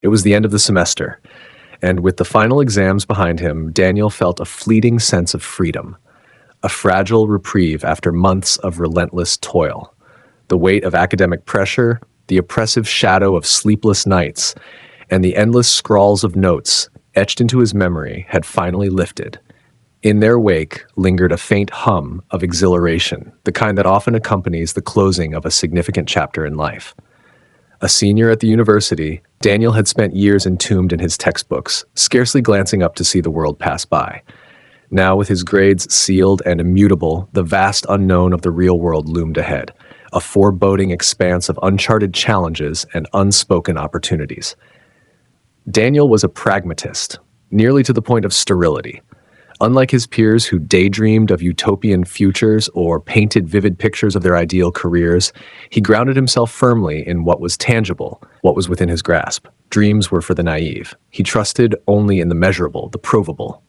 It was the end of the semester, and with the final exams behind him, Daniel felt a fleeting sense of freedom, a fragile reprieve after months of relentless toil. The weight of academic pressure, the oppressive shadow of sleepless nights, and the endless scrawls of notes etched into his memory had finally lifted. In their wake lingered a faint hum of exhilaration, the kind that often accompanies the closing of a significant chapter in life. A senior at the university, Daniel had spent years entombed in his textbooks, scarcely glancing up to see the world pass by. Now, with his grades sealed and immutable, the vast unknown of the real world loomed ahead, a foreboding expanse of uncharted challenges and unspoken opportunities. Daniel was a pragmatist, nearly to the point of sterility. Unlike his peers who daydreamed of utopian futures or painted vivid pictures of their ideal careers, he grounded himself firmly in what was tangible, what was within his grasp. Dreams were for the naive. He trusted only in the measurable, the provable.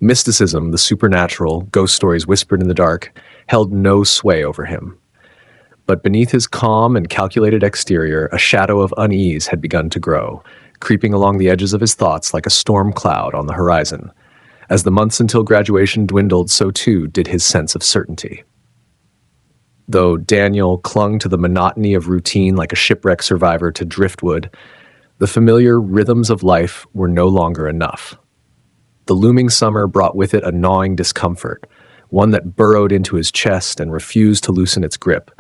Mysticism, the supernatural, ghost stories whispered in the dark, held no sway over him. But beneath his calm and calculated exterior, a shadow of unease had begun to grow, creeping along the edges of his thoughts like a storm cloud on the horizon. As the months until graduation dwindled, so too did his sense of certainty. Though Daniel clung to the monotony of routine like a shipwreck survivor to driftwood, the familiar rhythms of life were no longer enough. The looming summer brought with it a gnawing discomfort, one that burrowed into his chest and refused to loosen its grip.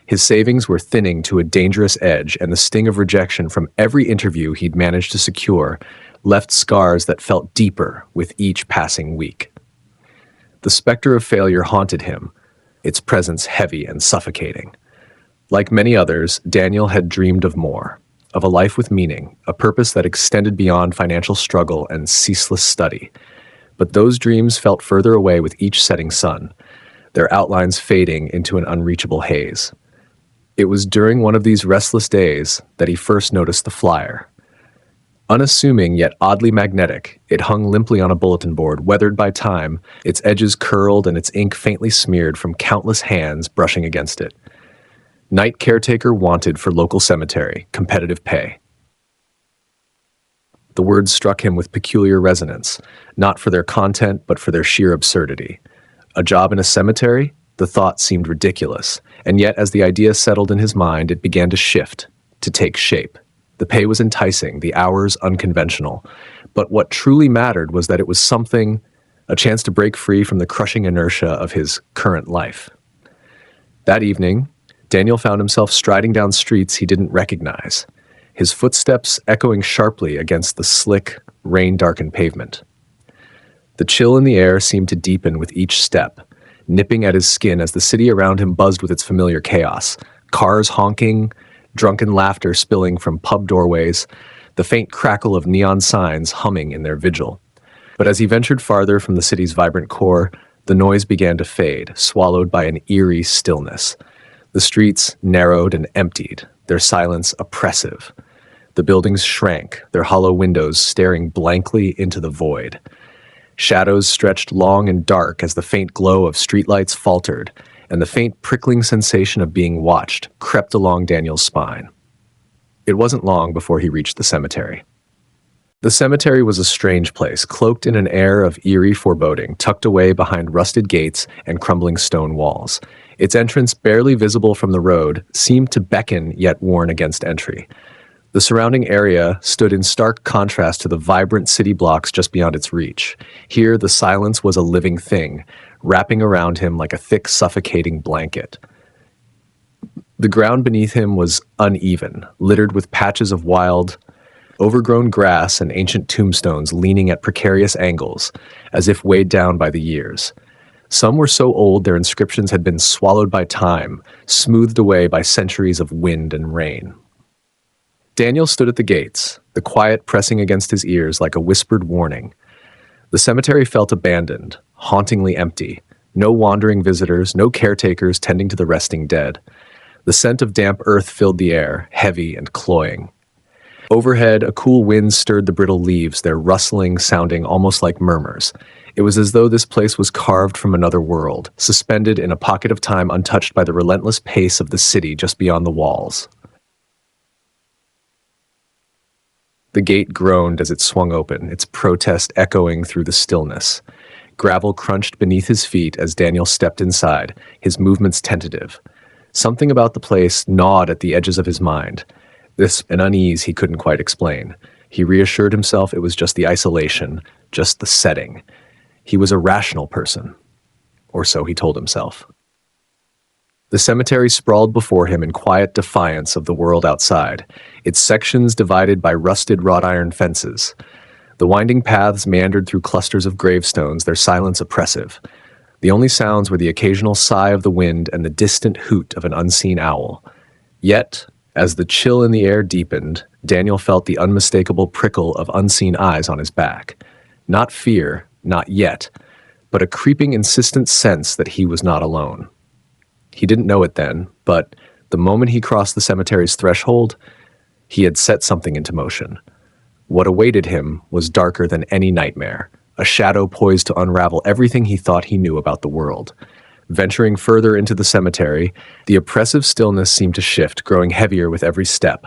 His savings were thinning to a dangerous edge, and the sting of rejection from every interview he'd managed to secure left scars that felt deeper with each passing week. The specter of failure haunted him, its presence heavy and suffocating. Like many others, Daniel had dreamed of more, of a life with meaning, a purpose that extended beyond financial struggle and ceaseless study. But those dreams felt further away with each setting sun, their outlines fading into an unreachable haze. It was during one of these restless days that he first noticed the flyer. Unassuming yet oddly magnetic, it hung limply on a bulletin board, weathered by time, its edges curled and its ink faintly smeared from countless hands brushing against it. Night caretaker wanted for local cemetery, competitive pay. The words struck him with peculiar resonance, not for their content, but for their sheer absurdity. A job in a cemetery? The thought seemed ridiculous, and yet as the idea settled in his mind, it began to shift, to take shape. The pay was enticing, the hours unconventional, but what truly mattered was that it was something, a chance to break free from the crushing inertia of his current life. That evening, Daniel found himself striding down streets he didn't recognize, his footsteps echoing sharply against the slick, rain-darkened pavement. The chill in the air seemed to deepen with each step, nipping at his skin as the city around him buzzed with its familiar chaos, cars honking, drunken laughter spilling from pub doorways, the faint crackle of neon signs humming in their vigil. But as he ventured farther from the city's vibrant core, the noise began to fade, swallowed by an eerie stillness. The streets narrowed and emptied, their silence oppressive. The buildings shrank, their hollow windows staring blankly into the void. Shadows stretched long and dark as the faint glow of streetlights faltered, and the faint prickling sensation of being watched crept along Daniel's spine. It wasn't long before he reached the cemetery. The cemetery was a strange place, cloaked in an air of eerie foreboding, tucked away behind rusted gates and crumbling stone walls. Its entrance, barely visible from the road, seemed to beckon yet warn against entry. The surrounding area stood in stark contrast to the vibrant city blocks just beyond its reach. Here, the silence was a living thing, wrapping around him like a thick, suffocating blanket. The ground beneath him was uneven, littered with patches of wild, overgrown grass and ancient tombstones leaning at precarious angles, as if weighed down by the years. Some were so old their inscriptions had been swallowed by time, smoothed away by centuries of wind and rain. Daniel stood at the gates, the quiet pressing against his ears like a whispered warning. The cemetery felt abandoned, hauntingly empty. No wandering visitors, no caretakers tending to the resting dead. The scent of damp earth filled the air, heavy and cloying. Overhead, a cool wind stirred the brittle leaves, their rustling sounding almost like murmurs. It was as though this place was carved from another world, suspended in a pocket of time untouched by the relentless pace of the city just beyond the walls. The gate groaned as it swung open, its protest echoing through the stillness. Gravel crunched beneath his feet as Daniel stepped inside, his movements tentative. Something about the place gnawed at the edges of his mind. An unease he couldn't quite explain. He reassured himself it was just the isolation, just the setting. He was a rational person. Or so he told himself. The cemetery sprawled before him in quiet defiance of the world outside, its sections divided by rusted wrought iron fences. The winding paths meandered through clusters of gravestones, their silence oppressive. The only sounds were the occasional sigh of the wind and the distant hoot of an unseen owl. Yet, as the chill in the air deepened, Daniel felt the unmistakable prickle of unseen eyes on his back. Not fear, not yet, but a creeping, insistent sense that he was not alone. He didn't know it then, but the moment he crossed the cemetery's threshold, he had set something into motion. What awaited him was darker than any nightmare, a shadow poised to unravel everything he thought he knew about the world. Venturing further into the cemetery, the oppressive stillness seemed to shift, growing heavier with every step.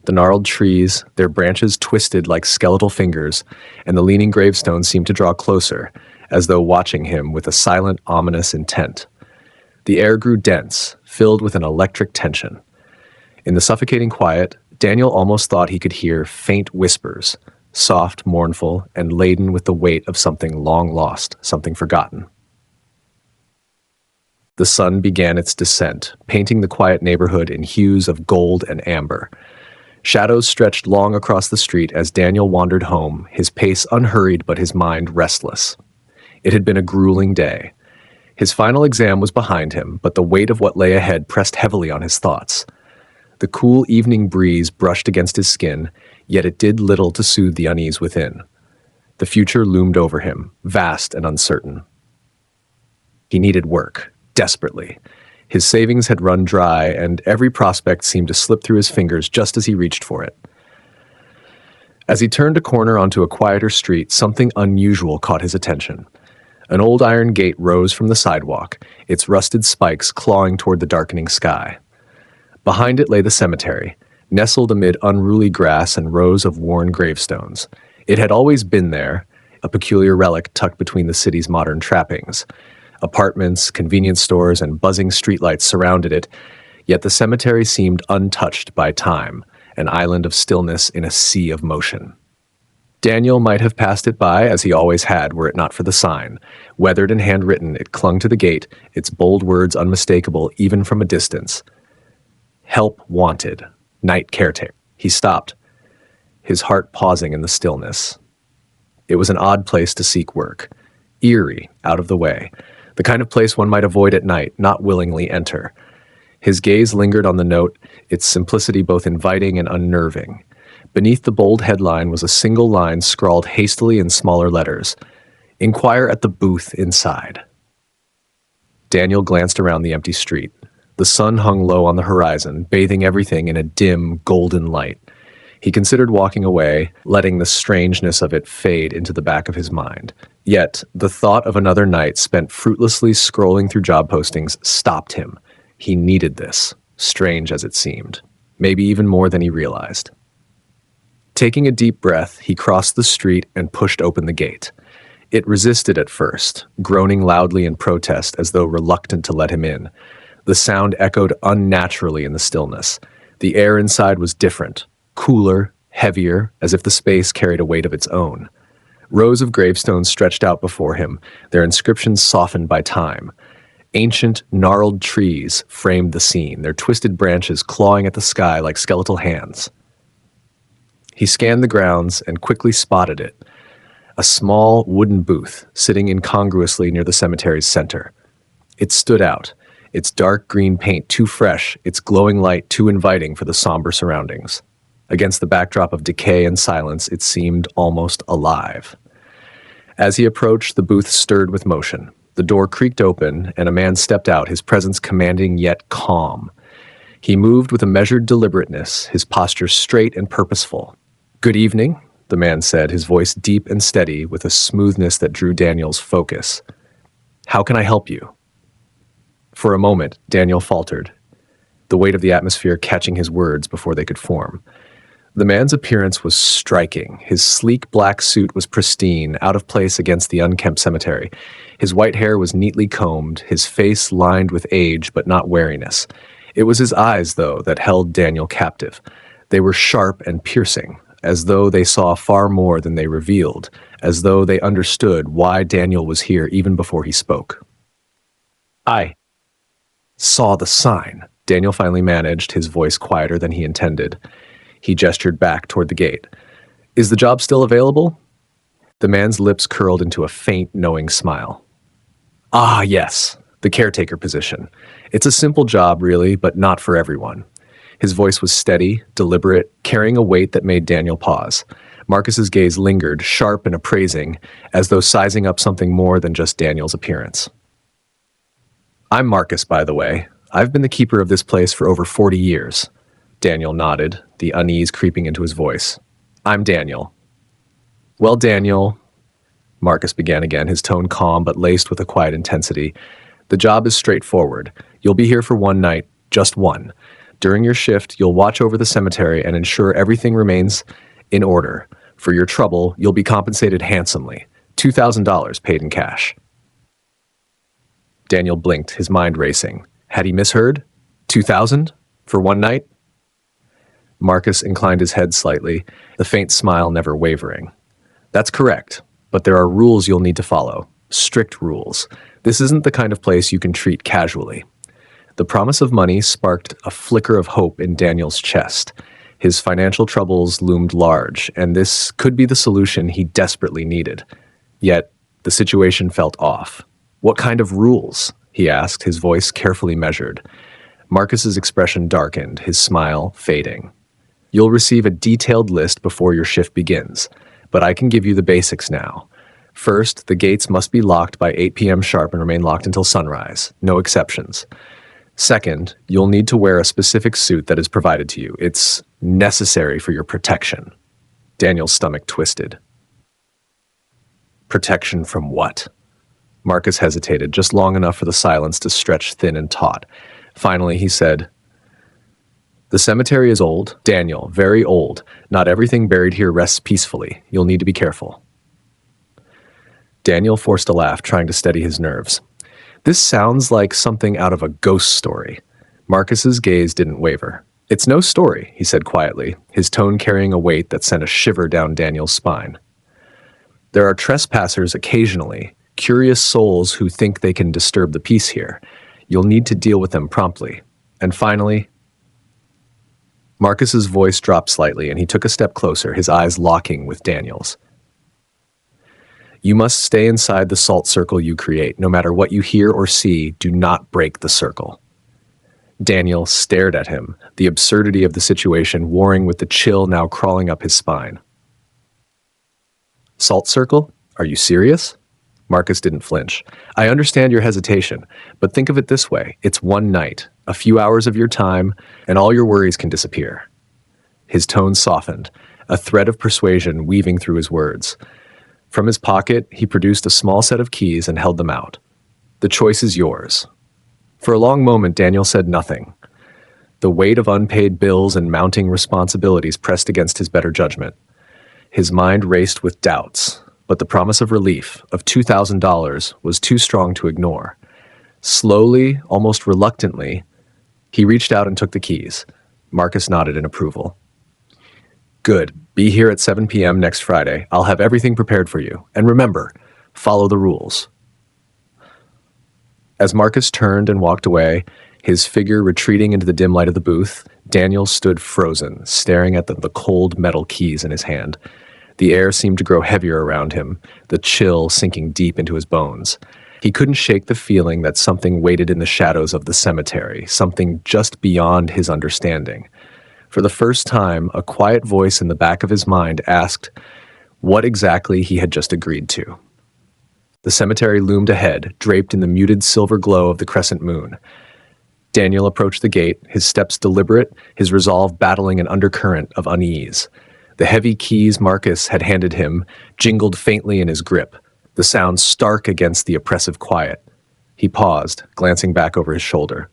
The gnarled trees, their branches twisted like skeletal fingers, and the leaning gravestones seemed to draw closer, as though watching him with a silent, ominous intent. The air grew dense, filled with an electric tension. In the suffocating quiet, Daniel almost thought he could hear faint whispers, soft, mournful, and laden with the weight of something long lost, something forgotten. The sun began its descent, painting the quiet neighborhood in hues of gold and amber. Shadows stretched long across the street as Daniel wandered home, his pace unhurried but his mind restless. It had been a grueling day. His final exam was behind him, but the weight of what lay ahead pressed heavily on his thoughts. The cool evening breeze brushed against his skin, yet it did little to soothe the unease within. The future loomed over him, vast and uncertain. He needed work, desperately. His savings had run dry, and every prospect seemed to slip through his fingers just as he reached for it. As he turned a corner onto a quieter street, something unusual caught his attention. An old iron gate rose from the sidewalk, its rusted spikes clawing toward the darkening sky. Behind it lay the cemetery, nestled amid unruly grass and rows of worn gravestones. It had always been there, a peculiar relic tucked between the city's modern trappings. Apartments, convenience stores, and buzzing streetlights surrounded it, yet the cemetery seemed untouched by time, an island of stillness in a sea of motion. Daniel might have passed it by, as he always had, were it not for the sign. Weathered and handwritten, it clung to the gate, its bold words unmistakable even from a distance. Help wanted. Night caretaker. He stopped, his heart pausing in the stillness. It was an odd place to seek work. Eerie, out of the way. The kind of place one might avoid at night, not willingly enter. His gaze lingered on the note, its simplicity both inviting and unnerving. Beneath the bold headline was a single line scrawled hastily in smaller letters. Inquire at the booth inside. Daniel glanced around the empty street. The sun hung low on the horizon, bathing everything in a dim, golden light. He considered walking away, letting the strangeness of it fade into the back of his mind. Yet, the thought of another night spent fruitlessly scrolling through job postings stopped him. He needed this, strange as it seemed. Maybe even more than he realized. Taking a deep breath, he crossed the street and pushed open the gate. It resisted at first, groaning loudly in protest as though reluctant to let him in. The sound echoed unnaturally in the stillness. The air inside was different, cooler, heavier, as if the space carried a weight of its own. Rows of gravestones stretched out before him, their inscriptions softened by time. Ancient, gnarled trees framed the scene, their twisted branches clawing at the sky like skeletal hands. He scanned the grounds and quickly spotted it. A small wooden booth sitting incongruously near the cemetery's center. It stood out, its dark green paint too fresh, its glowing light too inviting for the somber surroundings. Against the backdrop of decay and silence, it seemed almost alive. As he approached, the booth stirred with motion. The door creaked open, and a man stepped out, his presence commanding yet calm. He moved with a measured deliberateness, his posture straight and purposeful. "Good evening," the man said, his voice deep and steady with a smoothness that drew Daniel's focus. "How can I help you?" For a moment, Daniel faltered, the weight of the atmosphere catching his words before they could form. The man's appearance was striking. His sleek black suit was pristine, out of place against the unkempt cemetery. His white hair was neatly combed, his face lined with age but not wariness. It was his eyes, though, that held Daniel captive. They were sharp and piercing, as though they saw far more than they revealed, as though they understood why Daniel was here even before he spoke. "I saw the sign," Daniel finally managed, his voice quieter than he intended. He gestured back toward the gate. "Is the job still available?" The man's lips curled into a faint, knowing smile. "Ah, yes, the caretaker position. It's a simple job, really, but not for everyone." His voice was steady, deliberate, carrying a weight that made Daniel pause. Marcus's gaze lingered, sharp and appraising, as though sizing up something more than just Daniel's appearance. "I'm Marcus, by the way. I've been the keeper of this place for over 40 years. Daniel nodded, the unease creeping into his voice. "I'm Daniel." "Well, Daniel," Marcus began again, his tone calm but laced with a quiet intensity. "The job is straightforward. You'll be here for one night, just one. During your shift, you'll watch over the cemetery and ensure everything remains in order. For your trouble, you'll be compensated handsomely. $2,000 paid in cash." Daniel blinked, his mind racing. Had he misheard? 2,000? For one night? Marcus inclined his head slightly, the faint smile never wavering. "That's correct, but there are rules you'll need to follow. Strict rules. This isn't the kind of place you can treat casually." The promise of money sparked a flicker of hope in Daniel's chest. His financial troubles loomed large, and this could be the solution he desperately needed. Yet, the situation felt off. "What kind of rules?" he asked, his voice carefully measured. Marcus's expression darkened, his smile fading. "You'll receive a detailed list before your shift begins, but I can give you the basics now. First, the gates must be locked by 8 p.m. sharp and remain locked until sunrise. No exceptions. Second, you'll need to wear a specific suit that is provided to you. It's necessary for your protection." Daniel's stomach twisted. Protection from what? Marcus hesitated, just long enough for the silence to stretch thin and taut. Finally, he said, "The cemetery is old, Daniel, very old. Not everything buried here rests peacefully. You'll need to be careful." Daniel forced a laugh, trying to steady his nerves. "This sounds like something out of a ghost story." Marcus's gaze didn't waver. "It's no story," he said quietly, his tone carrying a weight that sent a shiver down Daniel's spine. "There are trespassers occasionally, curious souls who think they can disturb the peace here. You'll need to deal with them promptly. And finally..." Marcus's voice dropped slightly, and he took a step closer, his eyes locking with Daniel's. "You must stay inside the salt circle you create. No matter what you hear or see, do not break the circle." Daniel stared at him, the absurdity of the situation warring with the chill now crawling up his spine. "Salt circle? Are you serious?" Marcus didn't flinch. "I understand your hesitation, but think of it this way. It's one night, a few hours of your time, and all your worries can disappear." His tone softened, a thread of persuasion weaving through his words. From his pocket, he produced a small set of keys and held them out. "The choice is yours." For a long moment, Daniel said nothing. The weight of unpaid bills and mounting responsibilities pressed against his better judgment. His mind raced with doubts, but the promise of relief, of $2,000, was too strong to ignore. Slowly, almost reluctantly, he reached out and took the keys. Marcus nodded in approval. "Good. Be here at 7 p.m. next Friday. I'll have everything prepared for you. And remember, follow the rules." As Marcus turned and walked away, his figure retreating into the dim light of the booth, Daniel stood frozen, staring at the cold metal keys in his hand. The air seemed to grow heavier around him, the chill sinking deep into his bones. He couldn't shake the feeling that something waited in the shadows of the cemetery, something just beyond his understanding. For the first time, a quiet voice in the back of his mind asked what exactly he had just agreed to. The cemetery loomed ahead, draped in the muted silver glow of the crescent moon. Daniel approached the gate, his steps deliberate, his resolve battling an undercurrent of unease. The heavy keys Marcus had handed him jingled faintly in his grip, the sound stark against the oppressive quiet. He paused, glancing back over his shoulder.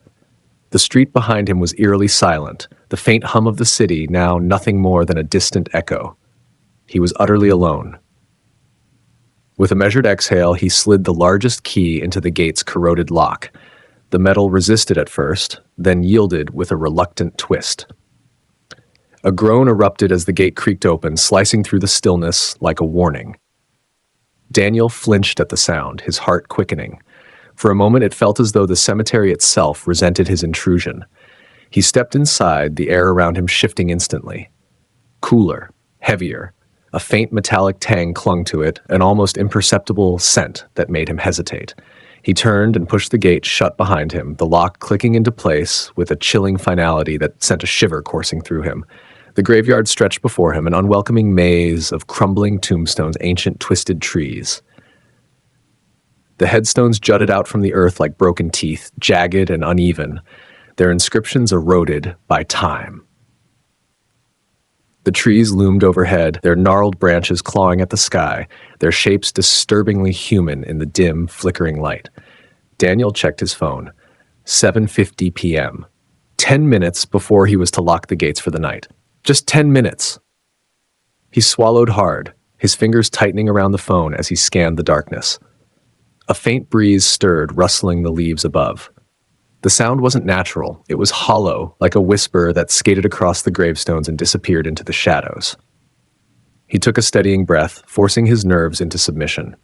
The street behind him was eerily silent, the faint hum of the city now nothing more than a distant echo. He was utterly alone. With a measured exhale, he slid the largest key into the gate's corroded lock. The metal resisted at first, then yielded with a reluctant twist. A groan erupted as the gate creaked open, slicing through the stillness like a warning. Daniel flinched at the sound, his heart quickening. For a moment it felt as though the cemetery itself resented his intrusion. He stepped inside, the air around him shifting instantly. Cooler, heavier. A faint metallic tang clung to it, an almost imperceptible scent that made him hesitate. He turned and pushed the gate shut behind him, the lock clicking into place with a chilling finality that sent a shiver coursing through him. The graveyard stretched before him, an unwelcoming maze of crumbling tombstones, ancient twisted trees. The headstones jutted out from the earth like broken teeth, jagged and uneven, their inscriptions eroded by time. The trees loomed overhead, their gnarled branches clawing at the sky, their shapes disturbingly human in the dim, flickering light. Daniel checked his phone. 7:50 p.m. 10 minutes before he was to lock the gates for the night. Just 10 minutes. He swallowed hard, his fingers tightening around the phone as he scanned the darkness. A faint breeze stirred, rustling the leaves above. The sound wasn't natural. It was hollow, like a whisper that skated across the gravestones and disappeared into the shadows. He took a steadying breath, forcing his nerves into submission.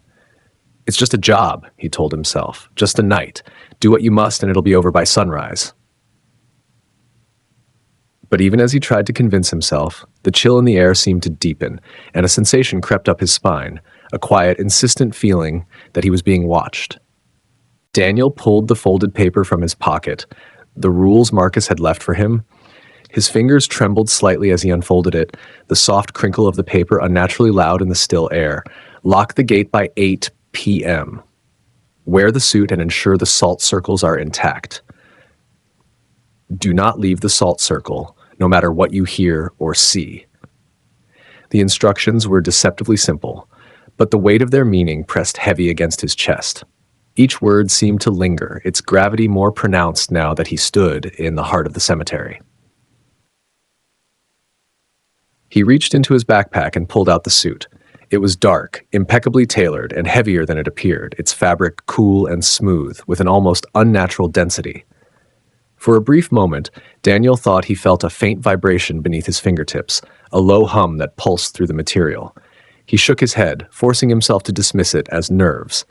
It's just a job, he told himself. Just a night. Do what you must and it'll be over by sunrise. But even as he tried to convince himself, the chill in the air seemed to deepen, and a sensation crept up his spine, a quiet, insistent feeling that he was being watched. Daniel pulled the folded paper from his pocket, the rules Marcus had left for him. His fingers trembled slightly as he unfolded it, the soft crinkle of the paper unnaturally loud in the still air. Lock the gate by 8 p.m. Wear the suit and ensure the salt circles are intact. Do not leave the salt circle, no matter what you hear or see. The instructions were deceptively simple, but the weight of their meaning pressed heavy against his chest. Each word seemed to linger, its gravity more pronounced now that he stood in the heart of the cemetery. He reached into his backpack and pulled out the suit. It was dark, impeccably tailored, and heavier than it appeared, its fabric cool and smooth, with an almost unnatural density. For a brief moment, Daniel thought he felt a faint vibration beneath his fingertips, a low hum that pulsed through the material. He shook his head, forcing himself to dismiss it as nerves.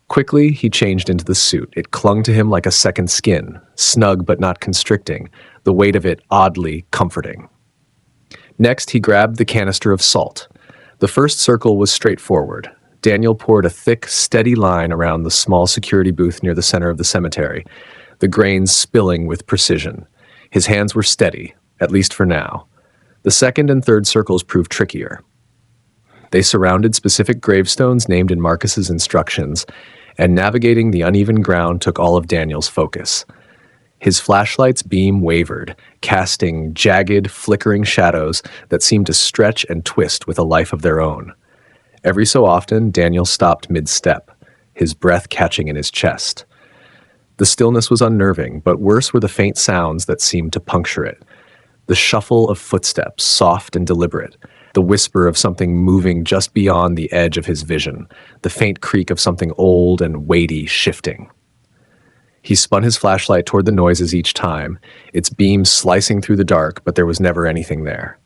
Quickly, he changed into the suit. It clung to him like a second skin, snug but not constricting, the weight of it oddly comforting. Next, he grabbed the canister of salt. The first circle was straightforward. Daniel poured a thick, steady line around the small security booth near the center of the cemetery, the grains spilling with precision. His hands were steady, at least for now. The second and third circles proved trickier. They surrounded specific gravestones named in Marcus's instructions, and navigating the uneven ground took all of Daniel's focus. His flashlight's beam wavered, casting jagged, flickering shadows that seemed to stretch and twist with a life of their own. Every so often, Daniel stopped mid-step, his breath catching in his chest. The stillness was unnerving, but worse were the faint sounds that seemed to puncture it. The shuffle of footsteps, soft and deliberate, the whisper of something moving just beyond the edge of his vision, the faint creak of something old and weighty shifting. He spun his flashlight toward the noises each time, its beam slicing through the dark, but there was never anything there.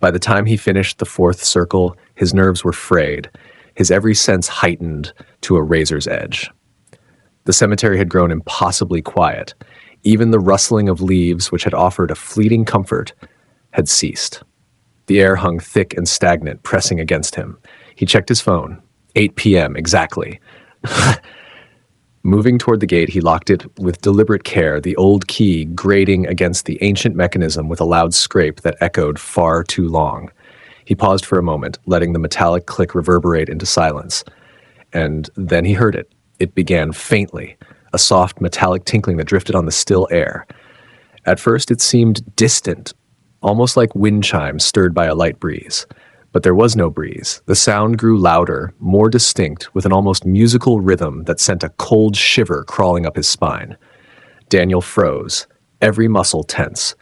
By the time he finished the fourth circle, his nerves were frayed, his every sense heightened to a razor's edge. The cemetery had grown impossibly quiet. Even the rustling of leaves, which had offered a fleeting comfort, had ceased. The air hung thick and stagnant, pressing against him. He checked his phone. 8 p.m. exactly. Moving toward the gate, he locked it with deliberate care, the old key grating against the ancient mechanism with a loud scrape that echoed far too long. He paused for a moment, letting the metallic click reverberate into silence. And then he heard it. It began faintly, a soft metallic tinkling that drifted on the still air. At first it seemed distant, almost like wind chimes stirred by a light breeze. But there was no breeze. The sound grew louder, more distinct, with an almost musical rhythm that sent a cold shiver crawling up his spine. Daniel froze. every muscle tense.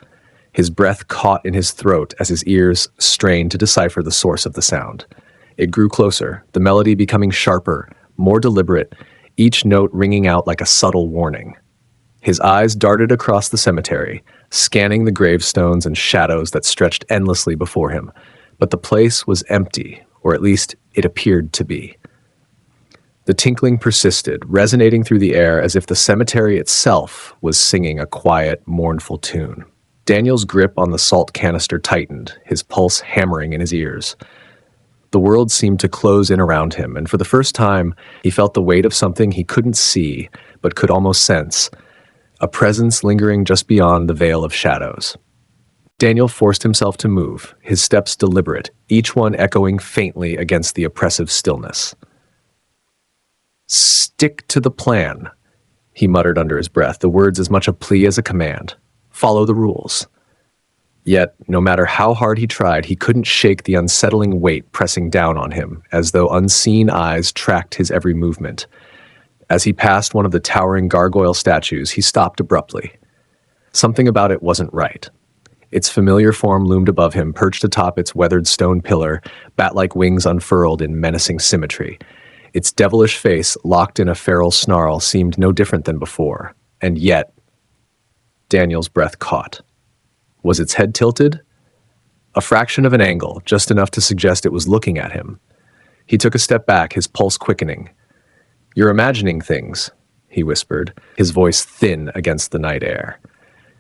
His breath caught in his throat as his ears strained to decipher the source of the sound. It grew closer, the melody becoming sharper, more deliberate, each note ringing out like a subtle warning. His eyes darted across the cemetery, scanning the gravestones and shadows that stretched endlessly before him. But the place was empty, or at least it appeared to be. The tinkling persisted, resonating through the air as if the cemetery itself was singing a quiet, mournful tune. Daniel's grip on the salt canister tightened, his pulse hammering in his ears. The world seemed to close in around him, and for the first time, he felt the weight of something he couldn't see, but could almost sense, a presence lingering just beyond the veil of shadows. Daniel forced himself to move, his steps deliberate, each one echoing faintly against the oppressive stillness. "Stick to the plan," he muttered under his breath, the words as much a plea as a command. "Follow the rules." Yet, no matter how hard he tried, he couldn't shake the unsettling weight pressing down on him, as though unseen eyes tracked his every movement. As he passed one of the towering gargoyle statues, he stopped abruptly. Something about it wasn't right. Its familiar form loomed above him, perched atop its weathered stone pillar, bat-like wings unfurled in menacing symmetry. Its devilish face, locked in a feral snarl, seemed no different than before. And yet, Daniel's breath caught. Was its head tilted? A fraction of an angle, just enough to suggest it was looking at him. He took a step back, his pulse quickening. "You're imagining things," he whispered, his voice thin against the night air.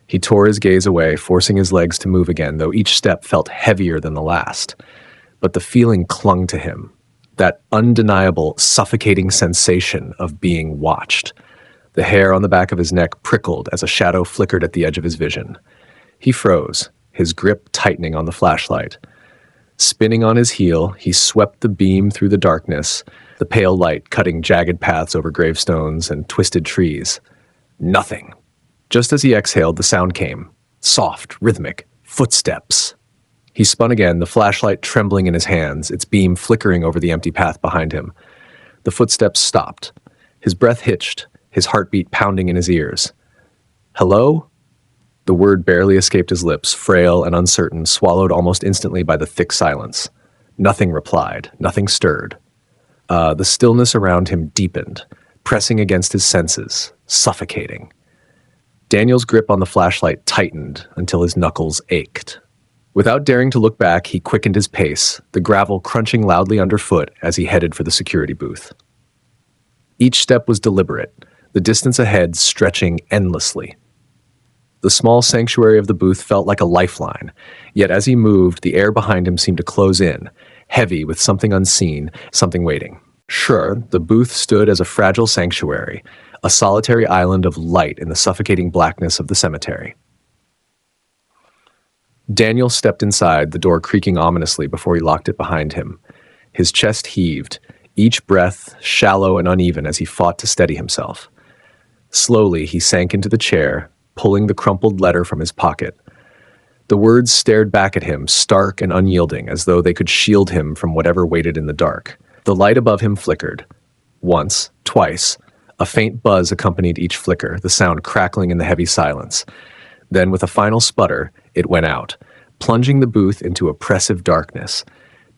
He tore his gaze away, forcing his legs to move again, though each step felt heavier than the last. But the feeling clung to him, that undeniable, suffocating sensation of being watched. The hair on the back of his neck prickled as a shadow flickered at the edge of his vision. He froze, his grip tightening on the flashlight. Spinning on his heel, he swept the beam through the darkness, the pale light cutting jagged paths over gravestones and twisted trees. Nothing. Just as he exhaled, the sound came. Soft, rhythmic, footsteps. He spun again, the flashlight trembling in his hands, its beam flickering over the empty path behind him. The footsteps stopped. His breath hitched, his heartbeat pounding in his ears. "Hello?" The word barely escaped his lips, frail and uncertain, swallowed almost instantly by the thick silence. Nothing replied, nothing stirred. The stillness around him deepened, pressing against his senses, suffocating. Daniel's grip on the flashlight tightened until his knuckles ached. Without daring to look back, he quickened his pace, the gravel crunching loudly underfoot as he headed for the security booth. Each step was deliberate, the distance ahead stretching endlessly. The small sanctuary of the booth felt like a lifeline, yet as he moved, the air behind him seemed to close in, heavy with something unseen, something waiting. Sure, the booth stood as a fragile sanctuary, a solitary island of light in the suffocating blackness of the cemetery. Daniel stepped inside, the door creaking ominously before he locked it behind him. His chest heaved, each breath shallow and uneven as he fought to steady himself. Slowly, he sank into the chair, pulling the crumpled letter from his pocket. The words stared back at him, stark and unyielding, as though they could shield him from whatever waited in the dark. The light above him flickered. Once, twice. A faint buzz accompanied each flicker, the sound crackling in the heavy silence. Then, with a final sputter, it went out, plunging the booth into oppressive darkness.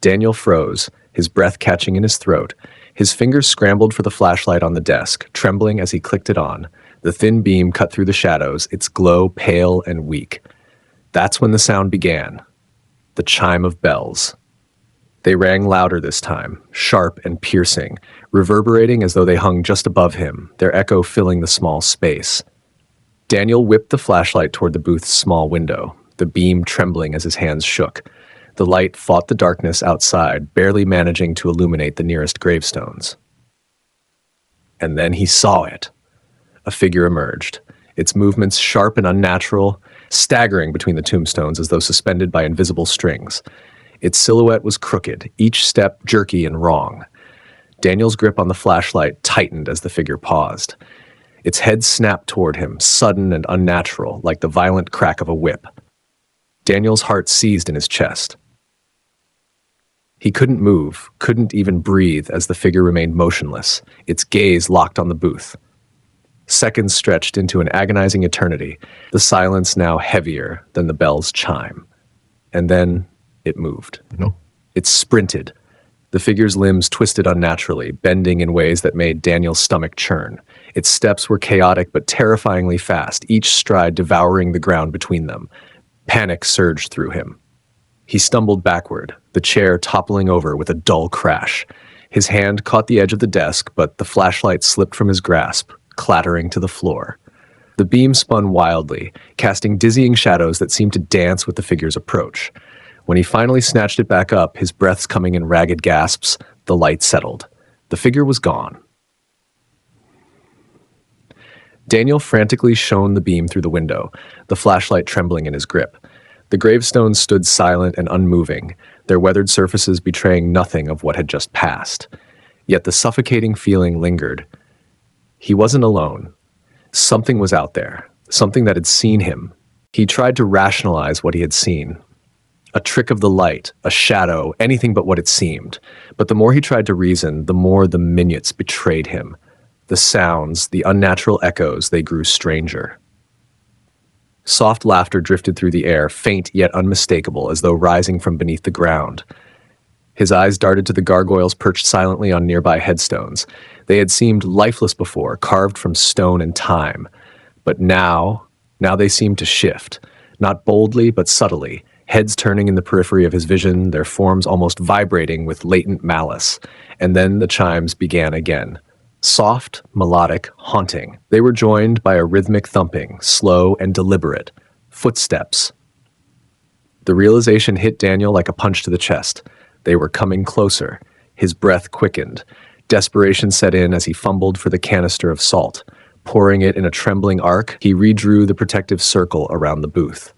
Daniel froze, his breath catching in his throat. His fingers scrambled for the flashlight on the desk, trembling as he clicked it on. The thin beam cut through the shadows, its glow pale and weak. That's when the sound began. The chime of bells. They rang louder this time, sharp and piercing, reverberating as though they hung just above him, their echo filling the small space. Daniel whipped the flashlight toward the booth's small window, the beam trembling as his hands shook. The light fought the darkness outside, barely managing to illuminate the nearest gravestones. And then he saw it. A figure emerged, its movements sharp and unnatural, staggering between the tombstones as though suspended by invisible strings. Its silhouette was crooked, each step jerky and wrong. Daniel's grip on the flashlight tightened as the figure paused. Its head snapped toward him, sudden and unnatural, like the violent crack of a whip. Daniel's heart seized in his chest. He couldn't move, couldn't even breathe as the figure remained motionless, its gaze locked on the booth. Seconds stretched into an agonizing eternity, the silence now heavier than the bell's chime. And then it moved. No. It sprinted. The figure's limbs twisted unnaturally, bending in ways that made Daniel's stomach churn. Its steps were chaotic but terrifyingly fast, each stride devouring the ground between them. Panic surged through him. He stumbled backward, the chair toppling over with a dull crash. His hand caught the edge of the desk, but the flashlight slipped from his grasp, clattering to the floor. The beam spun wildly, casting dizzying shadows that seemed to dance with the figure's approach. When he finally snatched it back up, his breaths coming in ragged gasps, the light settled. The figure was gone. Daniel frantically shone the beam through the window, the flashlight trembling in his grip. The gravestones stood silent and unmoving, their weathered surfaces betraying nothing of what had just passed. Yet the suffocating feeling lingered. He wasn't alone. Something was out there, something that had seen him. He tried to rationalize what he had seen. A trick of the light, a shadow, anything but what it seemed. But the more he tried to reason, the more the minutes betrayed him. The sounds, the unnatural echoes, they grew stranger. Soft laughter drifted through the air, faint yet unmistakable, as though rising from beneath the ground. His eyes darted to the gargoyles perched silently on nearby headstones. They had seemed lifeless before, carved from stone and time. But now they seemed to shift, not boldly but subtly, heads turning in the periphery of his vision, their forms almost vibrating with latent malice. And then the chimes began again. Soft, melodic, haunting. They were joined by a rhythmic thumping, slow and deliberate. Footsteps. The realization hit Daniel like a punch to the chest. They were coming closer. His breath quickened. Desperation set in as he fumbled for the canister of salt. Pouring it in a trembling arc, he redrew the protective circle around the booth.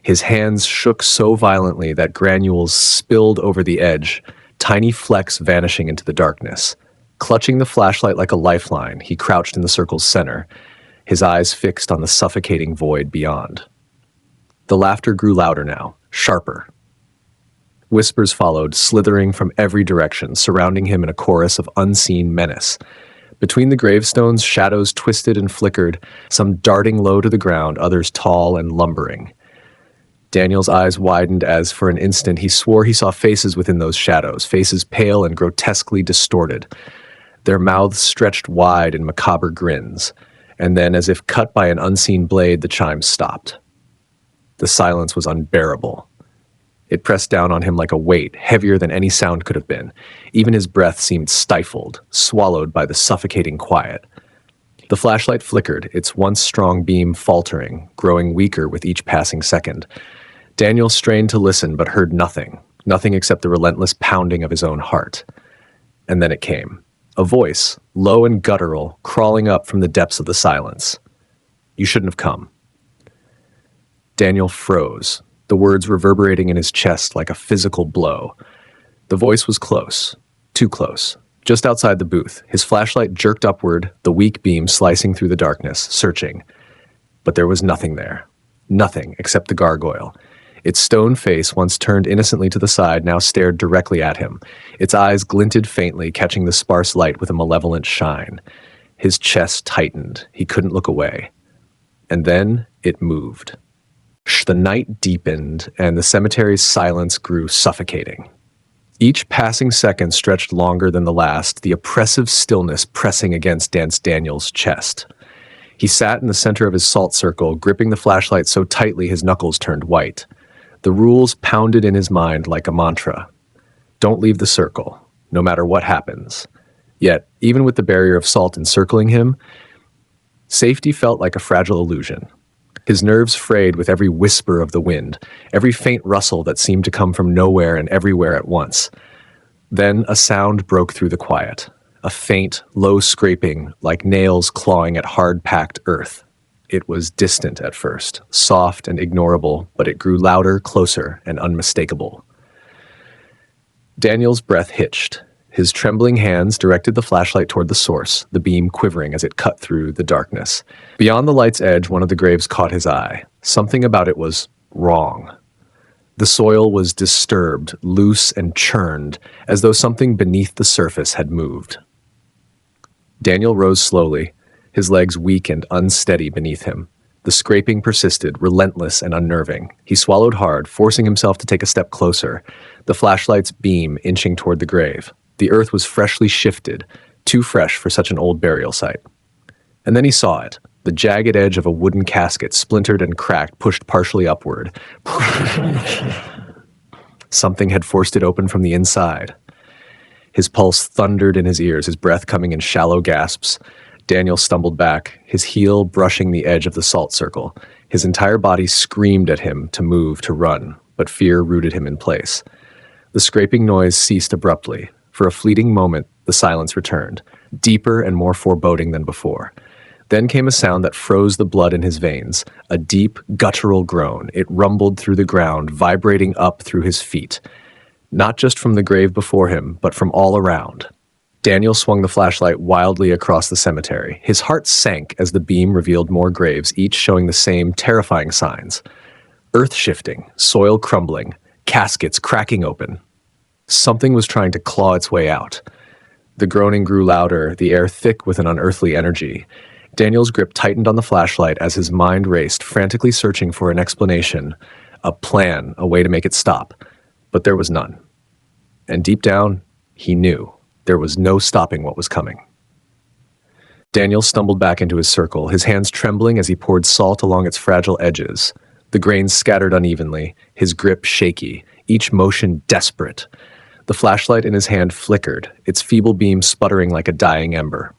His hands shook so violently that granules spilled over the edge, tiny flecks vanishing into the darkness. Clutching the flashlight like a lifeline, he crouched in the circle's center, his eyes fixed on the suffocating void beyond. The laughter grew louder now, sharper. Whispers followed, slithering from every direction, surrounding him in a chorus of unseen menace. Between the gravestones, shadows twisted and flickered, some darting low to the ground, others tall and lumbering. Daniel's eyes widened as, for an instant, he swore he saw faces within those shadows, faces pale and grotesquely distorted. Their mouths stretched wide in macabre grins, and then, as if cut by an unseen blade, the chimes stopped. The silence was unbearable. It pressed down on him like a weight, heavier than any sound could have been. Even his breath seemed stifled, swallowed by the suffocating quiet. The flashlight flickered, its once strong beam faltering, growing weaker with each passing second. Daniel strained to listen, but heard nothing except the relentless pounding of his own heart. And then it came. A voice, low and guttural, crawling up from the depths of the silence. "You shouldn't have come." Daniel froze, the words reverberating in his chest like a physical blow. The voice was close, too close. Just outside the booth, his flashlight jerked upward, the weak beam slicing through the darkness, searching. But there was nothing there. Nothing except the gargoyle. Its stone face, once turned innocently to the side, now stared directly at him. Its eyes glinted faintly, catching the sparse light with a malevolent shine. His chest tightened. He couldn't look away. And then it moved. The night deepened, and the cemetery's silence grew suffocating. Each passing second stretched longer than the last, the oppressive stillness pressing against Daniel's chest. He sat in the center of his salt circle, gripping the flashlight so tightly his knuckles turned white. The rules pounded in his mind like a mantra. Don't leave the circle, no matter what happens. Yet, even with the barrier of salt encircling him, safety felt like a fragile illusion. His nerves frayed with every whisper of the wind, every faint rustle that seemed to come from nowhere and everywhere at once. Then a sound broke through the quiet, a faint, low scraping like nails clawing at hard-packed earth. It was distant at first, soft and ignorable, but it grew louder, closer, and unmistakable. Daniel's breath hitched. His trembling hands directed the flashlight toward the source, the beam quivering as it cut through the darkness. Beyond the light's edge, one of the graves caught his eye. Something about it was wrong. The soil was disturbed, loose and churned, as though something beneath the surface had moved. Daniel rose slowly, his legs weak and unsteady beneath him. The scraping persisted, relentless and unnerving. He swallowed hard, forcing himself to take a step closer, the flashlight's beam inching toward the grave. The earth was freshly shifted, too fresh for such an old burial site. And then he saw it, the jagged edge of a wooden casket, splintered and cracked, pushed partially upward. Something had forced it open from the inside. His pulse thundered in his ears, his breath coming in shallow gasps. Daniel stumbled back, his heel brushing the edge of the salt circle. His entire body screamed at him to move, to run, but fear rooted him in place. The scraping noise ceased abruptly. For a fleeting moment, the silence returned, deeper and more foreboding than before. Then came a sound that froze the blood in his veins, a deep, guttural groan. It rumbled through the ground, vibrating up through his feet. Not just from the grave before him, but from all around. Daniel swung the flashlight wildly across the cemetery. His heart sank as the beam revealed more graves, each showing the same terrifying signs. Earth shifting, soil crumbling, caskets cracking open. Something was trying to claw its way out. The groaning grew louder, the air thick with an unearthly energy. Daniel's grip tightened on the flashlight as his mind raced, frantically searching for an explanation, a plan, a way to make it stop. But there was none. And deep down, he knew there was no stopping what was coming. Daniel stumbled back into his circle, his hands trembling as he poured salt along its fragile edges. The grains scattered unevenly, his grip shaky, each motion desperate. The flashlight in his hand flickered, its feeble beam sputtering like a dying ember.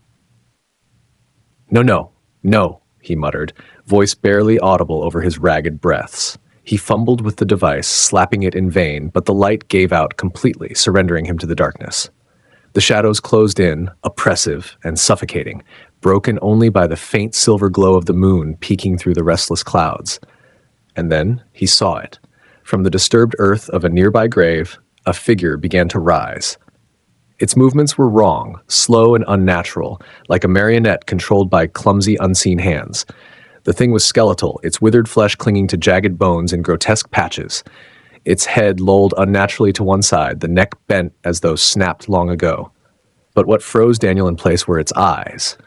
No, he muttered, voice barely audible over his ragged breaths. He fumbled with the device, slapping it in vain, but the light gave out completely, surrendering him to the darkness. The shadows closed in, oppressive and suffocating, broken only by the faint silver glow of the moon peeking through the restless clouds. And then he saw it. From the disturbed earth of a nearby grave, a figure began to rise. Its movements were wrong, slow and unnatural, like a marionette controlled by clumsy, unseen hands. The thing was skeletal, its withered flesh clinging to jagged bones in grotesque patches. Its head lolled unnaturally to one side, the neck bent as though snapped long ago. But what froze Daniel in place were its eyes.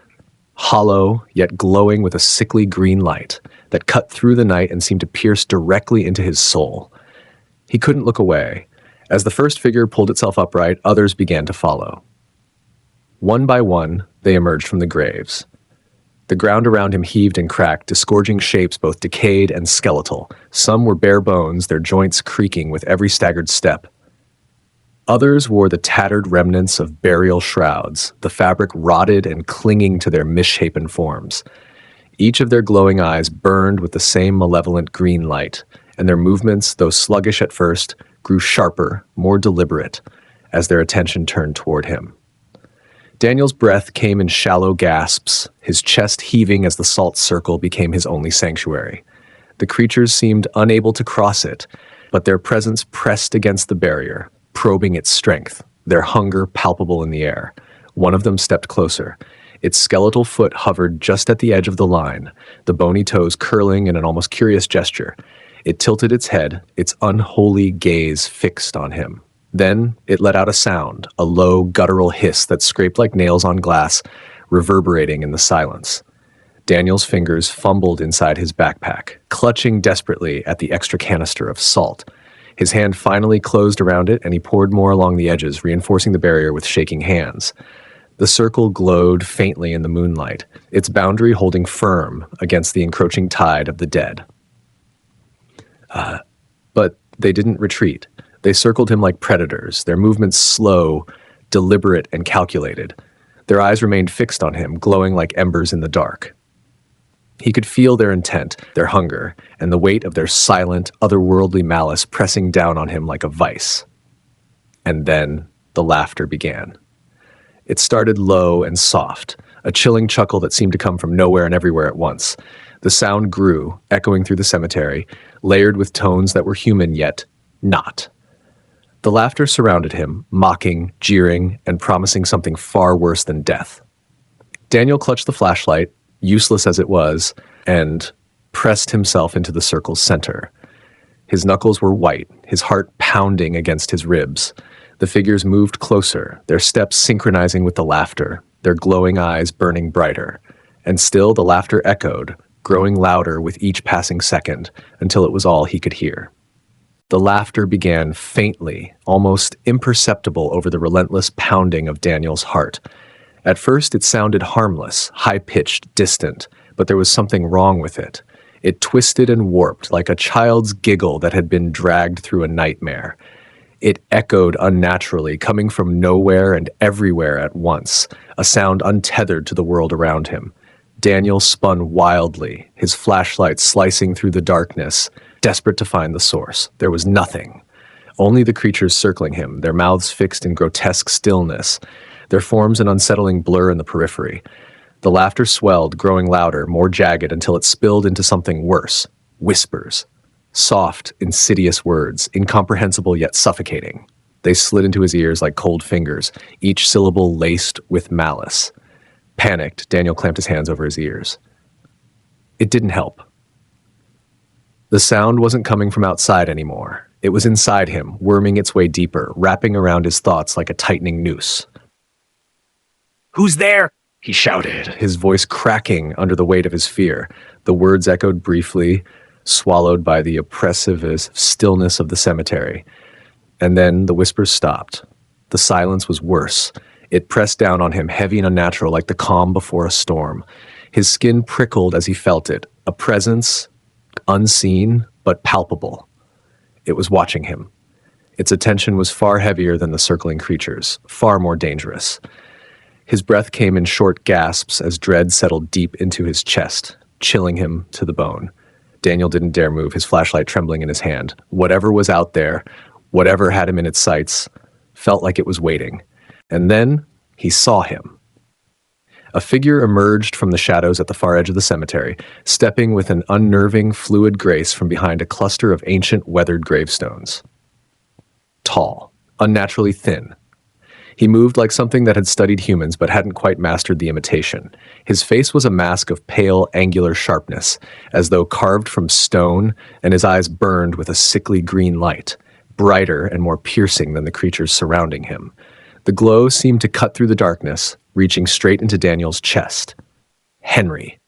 Hollow, yet glowing with a sickly green light that cut through the night and seemed to pierce directly into his soul. He couldn't look away. As the first figure pulled itself upright, others began to follow. One by one, they emerged from the graves. The ground around him heaved and cracked, disgorging shapes both decayed and skeletal. Some were bare bones, their joints creaking with every staggered step. Others wore the tattered remnants of burial shrouds, the fabric rotted and clinging to their misshapen forms. Each of their glowing eyes burned with the same malevolent green light, and their movements, though sluggish at first, grew sharper, more deliberate, as their attention turned toward him. Daniel's breath came in shallow gasps, his chest heaving as the salt circle became his only sanctuary. The creatures seemed unable to cross it, but their presence pressed against the barrier, probing its strength, their hunger palpable in the air. One of them stepped closer. Its skeletal foot hovered just at the edge of the line, the bony toes curling in an almost curious gesture. It tilted its head, its unholy gaze fixed on him. Then it let out a sound, a low, guttural hiss that scraped like nails on glass, reverberating in the silence. Daniel's fingers fumbled inside his backpack, clutching desperately at the extra canister of salt. His hand finally closed around it, and he poured more along the edges, reinforcing the barrier with shaking hands. The circle glowed faintly in the moonlight, its boundary holding firm against the encroaching tide of the dead. But they didn't retreat. They circled him like predators, their movements slow, deliberate, and calculated. Their eyes remained fixed on him, glowing like embers in the dark. He could feel their intent, their hunger, and the weight of their silent, otherworldly malice pressing down on him like a vice. And then the laughter began. It started low and soft, a chilling chuckle that seemed to come from nowhere and everywhere at once. The sound grew, echoing through the cemetery, layered with tones that were human yet not. The laughter surrounded him, mocking, jeering, and promising something far worse than death. Daniel clutched the flashlight, useless as it was, and pressed himself into the circle's center. His knuckles were white, his heart pounding against his ribs. The figures moved closer, their steps synchronizing with the laughter, their glowing eyes burning brighter. And still the laughter echoed, growing louder with each passing second, until it was all he could hear. The laughter began faintly, almost imperceptible over the relentless pounding of Daniel's heart. At first it sounded harmless, high-pitched, distant, but there was something wrong with it. It twisted and warped like a child's giggle that had been dragged through a nightmare. It echoed unnaturally, coming from nowhere and everywhere at once, a sound untethered to the world around him. Daniel spun wildly, his flashlight slicing through the darkness, desperate to find the source. There was nothing. Only the creatures circling him, their mouths fixed in grotesque stillness, their forms an unsettling blur in the periphery. The laughter swelled, growing louder, more jagged, until it spilled into something worse. Whispers. Soft, insidious words, incomprehensible yet suffocating. They slid into his ears like cold fingers, each syllable laced with malice. Panicked, Daniel clamped his hands over his ears. It didn't help. The sound wasn't coming from outside anymore. It was inside him, worming its way deeper, wrapping around his thoughts like a tightening noose. "Who's there?" he shouted, his voice cracking under the weight of his fear. The words echoed briefly, swallowed by the oppressive stillness of the cemetery. And then the whispers stopped. The silence was worse. It pressed down on him, heavy and unnatural, like the calm before a storm. His skin prickled as he felt it, a presence, unseen but palpable. It was watching him. Its attention was far heavier than the circling creatures, far more dangerous. His breath came in short gasps as dread settled deep into his chest, chilling him to the bone. Daniel didn't dare move, his flashlight trembling in his hand. Whatever was out there, whatever had him in its sights, felt like it was waiting. And then he saw him. A figure emerged from the shadows at the far edge of the cemetery, stepping with an unnerving, fluid grace from behind a cluster of ancient, weathered gravestones. Tall, unnaturally thin. He moved like something that had studied humans but hadn't quite mastered the imitation. His face was a mask of pale, angular sharpness, as though carved from stone, and his eyes burned with a sickly green light, brighter and more piercing than the creatures surrounding him. The glow seemed to cut through the darkness, reaching straight into Daniel's chest. Henry.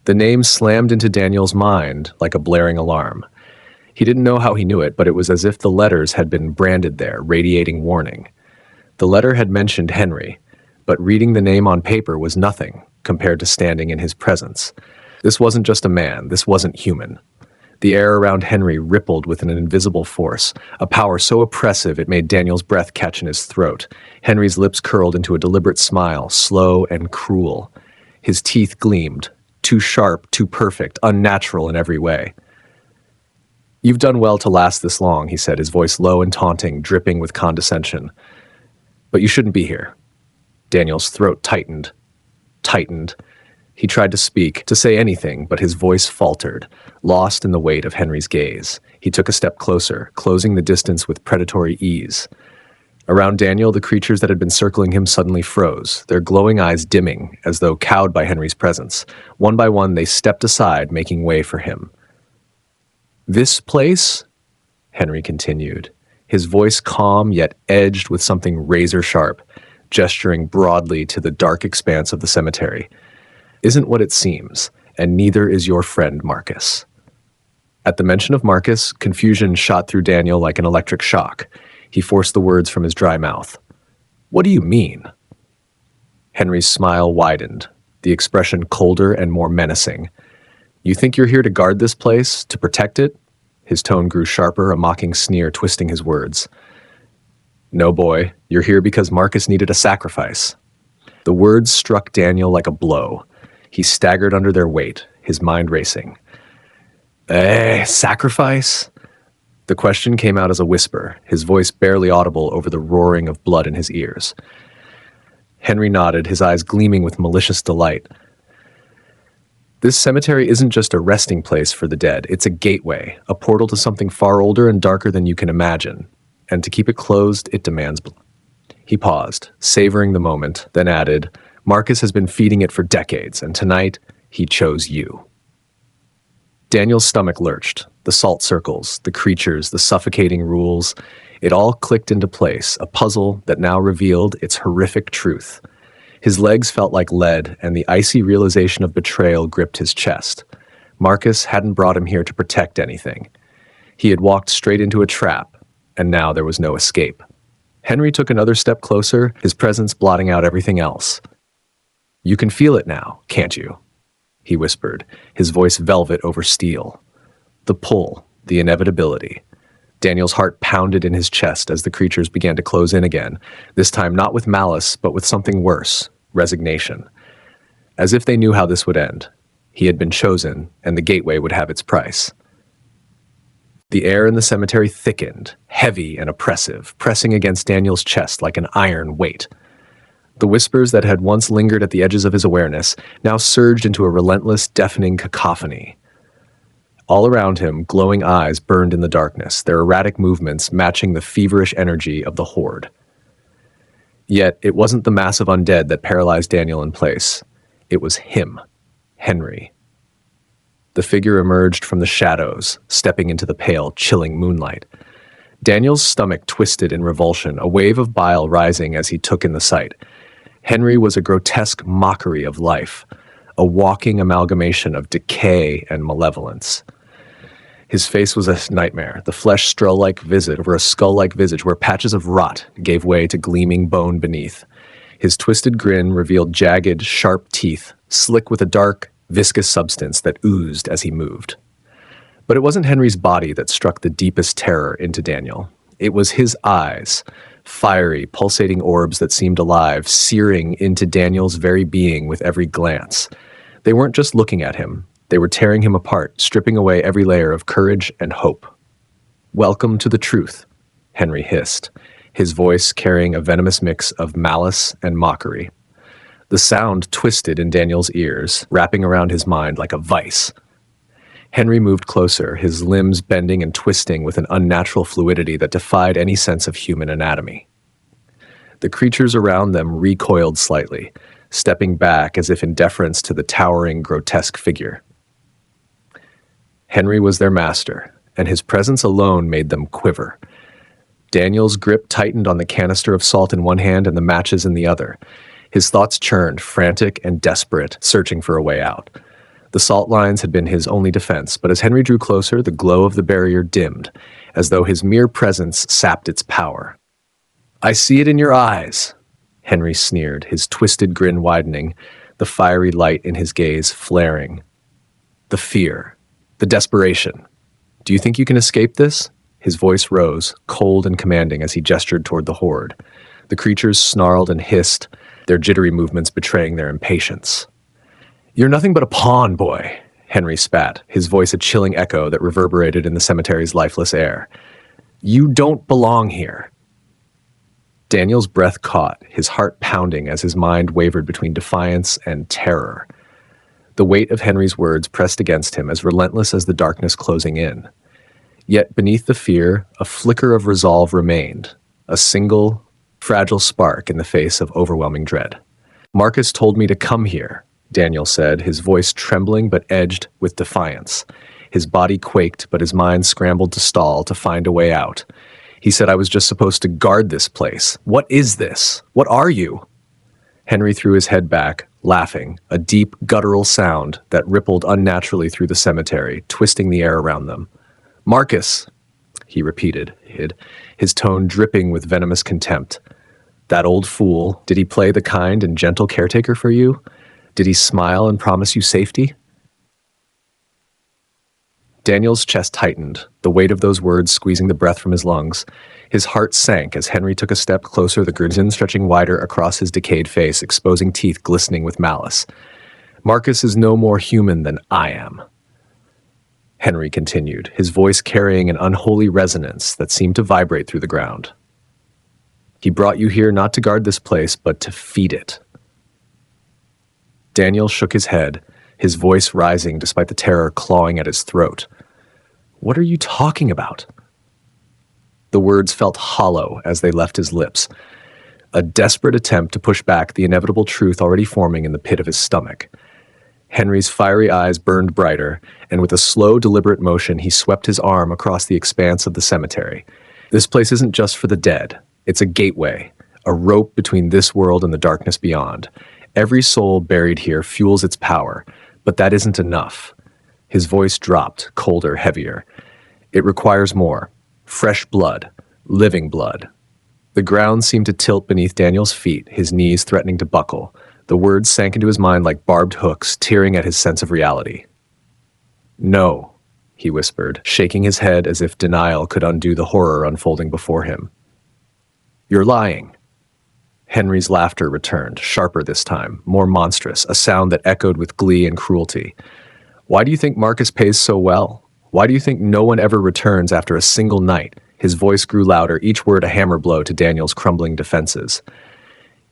The name slammed into Daniel's mind like a blaring alarm. He didn't know how he knew it, but it was as if the letters had been branded there, radiating warning. The letter had mentioned Henry, but reading the name on paper was nothing compared to standing in his presence. This wasn't just a man, this wasn't human. The air around Henry rippled with an invisible force, a power so oppressive it made Daniel's breath catch in his throat. Henry's lips curled into a deliberate smile, slow and cruel. His teeth gleamed, too sharp, too perfect, unnatural in every way. "You've done well to last this long," he said, his voice low and taunting, dripping with condescension. "But you shouldn't be here." Daniel's throat tightened. He tried to speak, to say anything, but his voice faltered, lost in the weight of Henry's gaze. He took a step closer, closing the distance with predatory ease. Around Daniel, the creatures that had been circling him suddenly froze, their glowing eyes dimming, as though cowed by Henry's presence. One by one, they stepped aside, making way for him. "This place?" Henry continued, his voice calm yet edged with something razor-sharp, gesturing broadly to the dark expanse of the cemetery. "Isn't what it seems, and neither is your friend Marcus." At the mention of Marcus, confusion shot through Daniel like an electric shock. He forced the words from his dry mouth. "What do you mean?" Henry's smile widened, the expression colder and more menacing. "You think you're here to guard this place, to protect it?" His tone grew sharper, a mocking sneer twisting his words. "No, boy, you're here because Marcus needed a sacrifice." The words struck Daniel like a blow. He staggered under their weight, his mind racing. Sacrifice?" The question came out as a whisper, his voice barely audible over the roaring of blood in his ears. Henry nodded, his eyes gleaming with malicious delight. "This cemetery isn't just a resting place for the dead. It's a gateway, a portal to something far older and darker than you can imagine. And to keep it closed, it demands blood." He paused, savoring the moment, then added, "Marcus has been feeding it for decades, and tonight, he chose you." Daniel's stomach lurched. The salt circles, the creatures, the suffocating rules. It all clicked into place, a puzzle that now revealed its horrific truth. His legs felt like lead, and the icy realization of betrayal gripped his chest. Marcus hadn't brought him here to protect anything. He had walked straight into a trap, and now there was no escape. Henry took another step closer, his presence blotting out everything else. "You can feel it now, can't you?" he whispered, his voice velvet over steel. The pull, the inevitability. Daniel's heart pounded in his chest as the creatures began to close in again, this time not with malice, but with something worse, resignation. As if they knew how this would end. He had been chosen, and the gateway would have its price. The air in the cemetery thickened, heavy and oppressive, pressing against Daniel's chest like an iron weight. The whispers that had once lingered at the edges of his awareness now surged into a relentless, deafening cacophony. All around him, glowing eyes burned in the darkness, their erratic movements matching the feverish energy of the horde. Yet, it wasn't the mass of undead that paralyzed Daniel in place. It was him, Henry. The figure emerged from the shadows, stepping into the pale, chilling moonlight. Daniel's stomach twisted in revulsion, a wave of bile rising as he took in the sight. Henry was a grotesque mockery of life, a walking amalgamation of decay and malevolence. His face was a nightmare, the flesh skull-like visage over a skull-like visage where patches of rot gave way to gleaming bone beneath. His twisted grin revealed jagged, sharp teeth, slick with a dark, viscous substance that oozed as he moved. But it wasn't Henry's body that struck the deepest terror into Daniel. It was his eyes, fiery, pulsating orbs that seemed alive, searing into Daniel's very being with every glance. They weren't just looking at him. They were tearing him apart, stripping away every layer of courage and hope. "Welcome to the truth," Henry hissed, his voice carrying a venomous mix of malice and mockery. The sound twisted in Daniel's ears, wrapping around his mind like a vice. Henry moved closer, his limbs bending and twisting with an unnatural fluidity that defied any sense of human anatomy. The creatures around them recoiled slightly, stepping back as if in deference to the towering, grotesque figure. Henry was their master, and his presence alone made them quiver. Daniel's grip tightened on the canister of salt in one hand and the matches in the other. His thoughts churned, frantic and desperate, searching for a way out. The salt lines had been his only defense, but as Henry drew closer, the glow of the barrier dimmed, as though his mere presence sapped its power. "I see it in your eyes," Henry sneered, his twisted grin widening, the fiery light in his gaze flaring. "The fear, the desperation. Do you think you can escape this?" His voice rose, cold and commanding as he gestured toward the horde. The creatures snarled and hissed, their jittery movements betraying their impatience. "You're nothing but a pawn, boy," Henry spat, his voice a chilling echo that reverberated in the cemetery's lifeless air. "You don't belong here." Daniel's breath caught, his heart pounding as his mind wavered between defiance and terror. The weight of Henry's words pressed against him as relentless as the darkness closing in. Yet beneath the fear, a flicker of resolve remained, a single, fragile spark in the face of overwhelming dread. "Marcus told me to come here," Daniel said, his voice trembling but edged with defiance. His body quaked, but his mind scrambled to stall, to find a way out. "He said I was just supposed to guard this place. What is this? What are you?" Henry threw his head back, laughing, a deep, guttural sound that rippled unnaturally through the cemetery, twisting the air around them. "Marcus," he repeated, his tone dripping with venomous contempt. "That old fool, did he play the kind and gentle caretaker for you? Did he smile and promise you safety?" Daniel's chest tightened, the weight of those words squeezing the breath from his lungs. His heart sank as Henry took a step closer, the grin stretching wider across his decayed face, exposing teeth glistening with malice. "Marcus is no more human than I am," Henry continued, his voice carrying an unholy resonance that seemed to vibrate through the ground. "He brought you here not to guard this place, but to feed it." Daniel shook his head, his voice rising despite the terror clawing at his throat. "What are you talking about?" The words felt hollow as they left his lips, a desperate attempt to push back the inevitable truth already forming in the pit of his stomach. Henry's fiery eyes burned brighter, and with a slow, deliberate motion, he swept his arm across the expanse of the cemetery. "This place isn't just for the dead. It's a gateway, a rope between this world and the darkness beyond. Every soul buried here fuels its power, but that isn't enough. His voice dropped, colder, heavier. It requires more. Fresh blood. Living blood. The ground seemed to tilt beneath Daniel's feet, his knees threatening to buckle. The words sank into his mind like barbed hooks, tearing at his sense of reality. "No," he whispered, shaking his head as if denial could undo the horror unfolding before him. "You're lying." Henry's laughter returned, sharper this time, more monstrous, a sound that echoed with glee and cruelty. "Why do you think Marcus pays so well? Why do you think no one ever returns after a single night?" His voice grew louder, each word a hammer blow to Daniel's crumbling defenses.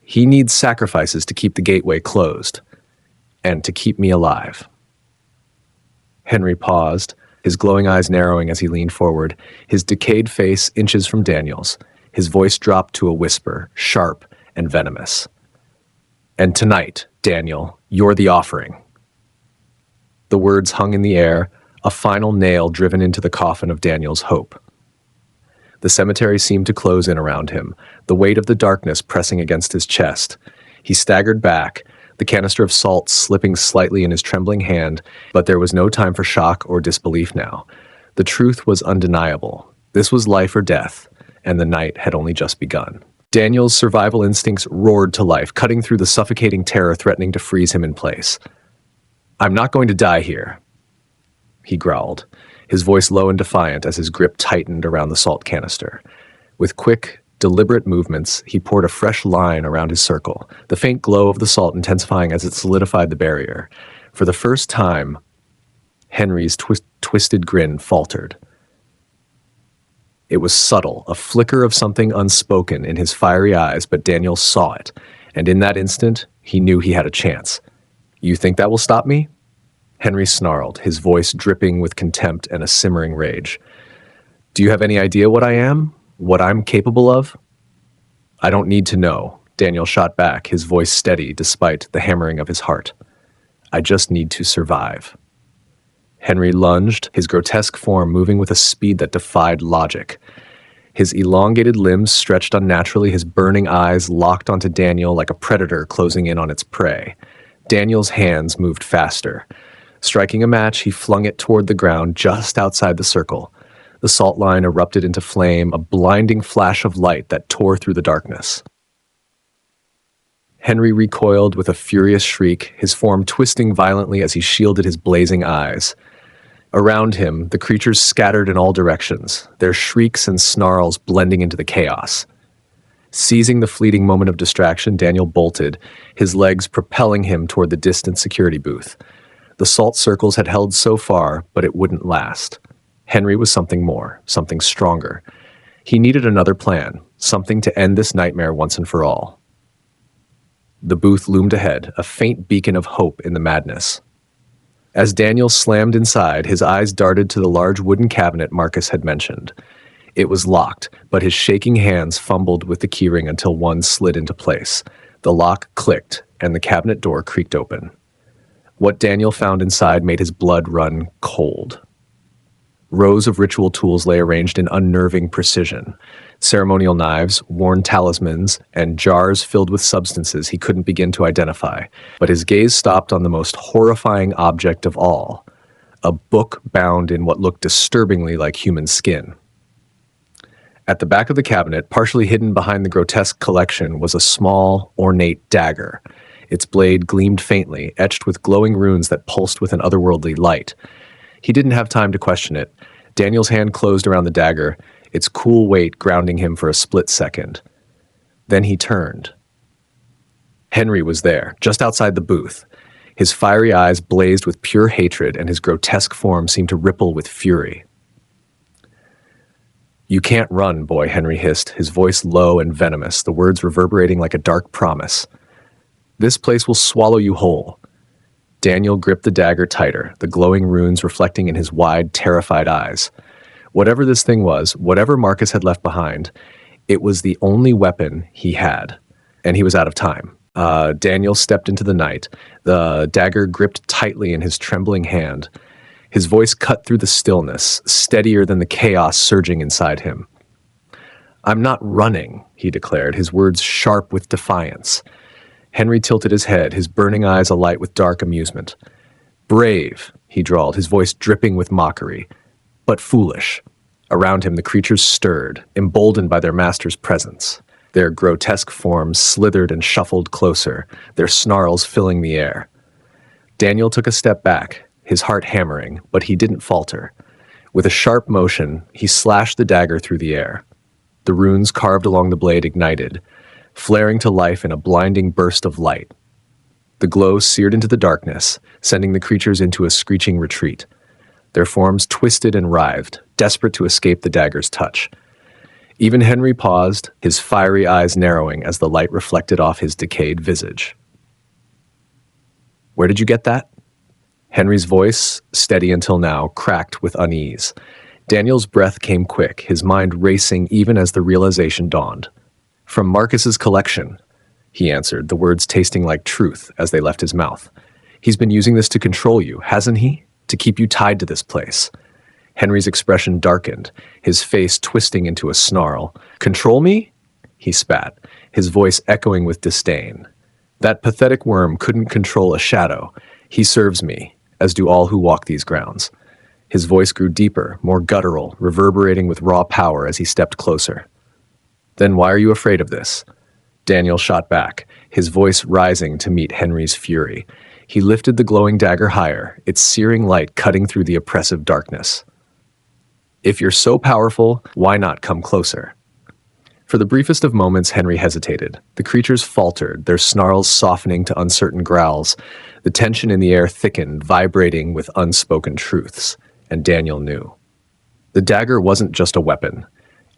"He needs sacrifices to keep the gateway closed, and to keep me alive." Henry paused, his glowing eyes narrowing as he leaned forward, his decayed face inches from Daniel's. His voice dropped to a whisper, sharp and venomous. "And tonight, Daniel, you're the offering." The words hung in the air, a final nail driven into the coffin of Daniel's hope. The cemetery seemed to close in around him, the weight of the darkness pressing against his chest. He staggered back, the canister of salt slipping slightly in his trembling hand, but there was no time for shock or disbelief now. The truth was undeniable. This was life or death, and the night had only just begun. Daniel's survival instincts roared to life, cutting through the suffocating terror threatening to freeze him in place. "I'm not going to die here," he growled, his voice low and defiant as his grip tightened around the salt canister. With quick, deliberate movements, he poured a fresh line around his circle, the faint glow of the salt intensifying as it solidified the barrier. For the first time, Henry's twisted grin faltered. It was subtle, a flicker of something unspoken in his fiery eyes, but Daniel saw it, and in that instant, he knew he had a chance. "You think that will stop me?" Henry snarled, his voice dripping with contempt and a simmering rage. "Do you have any idea what I am? What I'm capable of?" "I don't need to know," Daniel shot back, his voice steady despite the hammering of his heart. "I just need to survive." Henry lunged, his grotesque form moving with a speed that defied logic. His elongated limbs stretched unnaturally, his burning eyes locked onto Daniel like a predator closing in on its prey. Daniel's hands moved faster. Striking a match, he flung it toward the ground just outside the circle. The salt line erupted into flame, a blinding flash of light that tore through the darkness. Henry recoiled with a furious shriek, his form twisting violently as he shielded his blazing eyes. Around him, the creatures scattered in all directions, their shrieks and snarls blending into the chaos. Seizing the fleeting moment of distraction, Daniel bolted, his legs propelling him toward the distant security booth. The salt circles had held so far, but it wouldn't last. Henry was something more, something stronger. He needed another plan, something to end this nightmare once and for all. The booth loomed ahead, a faint beacon of hope in the madness. As Daniel slammed inside, his eyes darted to the large wooden cabinet Marcus had mentioned. It was locked, but his shaking hands fumbled with the keyring until one slid into place. The lock clicked, and the cabinet door creaked open. What Daniel found inside made his blood run cold. Rows of ritual tools lay arranged in unnerving precision. Ceremonial knives, worn talismans, and jars filled with substances he couldn't begin to identify. But his gaze stopped on the most horrifying object of all, a book bound in what looked disturbingly like human skin. At the back of the cabinet, partially hidden behind the grotesque collection, was a small, ornate dagger. Its blade gleamed faintly, etched with glowing runes that pulsed with an otherworldly light. He didn't have time to question it. Daniel's hand closed around the dagger, its cool weight grounding him for a split second. Then he turned. Henry was there, just outside the booth. His fiery eyes blazed with pure hatred, and his grotesque form seemed to ripple with fury. "You can't run, boy," Henry hissed, his voice low and venomous, the words reverberating like a dark promise. "This place will swallow you whole." Daniel gripped the dagger tighter, the glowing runes reflecting in his wide, terrified eyes. Whatever this thing was, whatever Marcus had left behind, it was the only weapon he had, and he was out of time. Daniel stepped into the night, the dagger gripped tightly in his trembling hand. His voice cut through the stillness, steadier than the chaos surging inside him. "I'm not running," he declared, his words sharp with defiance. Henry tilted his head, his burning eyes alight with dark amusement. "Brave," he drawled, his voice dripping with mockery, "but foolish." Around him the creatures stirred, emboldened by their master's presence. Their grotesque forms slithered and shuffled closer, their snarls filling the air. Daniel took a step back, his heart hammering, but he didn't falter. With a sharp motion, he slashed the dagger through the air. The runes carved along the blade ignited, flaring to life in a blinding burst of light. The glow seared into the darkness, sending the creatures into a screeching retreat. Their forms twisted and writhed, desperate to escape the dagger's touch. Even Henry paused, his fiery eyes narrowing as the light reflected off his decayed visage. "Where did you get that?" Henry's voice, steady until now, cracked with unease. Daniel's breath came quick, his mind racing even as the realization dawned. "From Marcus's collection," he answered, the words tasting like truth as they left his mouth. "He's been using this to control you, hasn't he? To keep you tied to this place." Henry's expression darkened, his face twisting into a snarl. "Control me?" he spat, his voice echoing with disdain. "That pathetic worm couldn't control a shadow. He serves me, as do all who walk these grounds." His voice grew deeper, more guttural, reverberating with raw power as he stepped closer. "Then why are you afraid of this?" Daniel shot back, his voice rising to meet Henry's fury. He lifted the glowing dagger higher, its searing light cutting through the oppressive darkness. "If you're so powerful, why not come closer?" For the briefest of moments, Henry hesitated. The creatures faltered, their snarls softening to uncertain growls. The tension in the air thickened, vibrating with unspoken truths, and Daniel knew. The dagger wasn't just a weapon.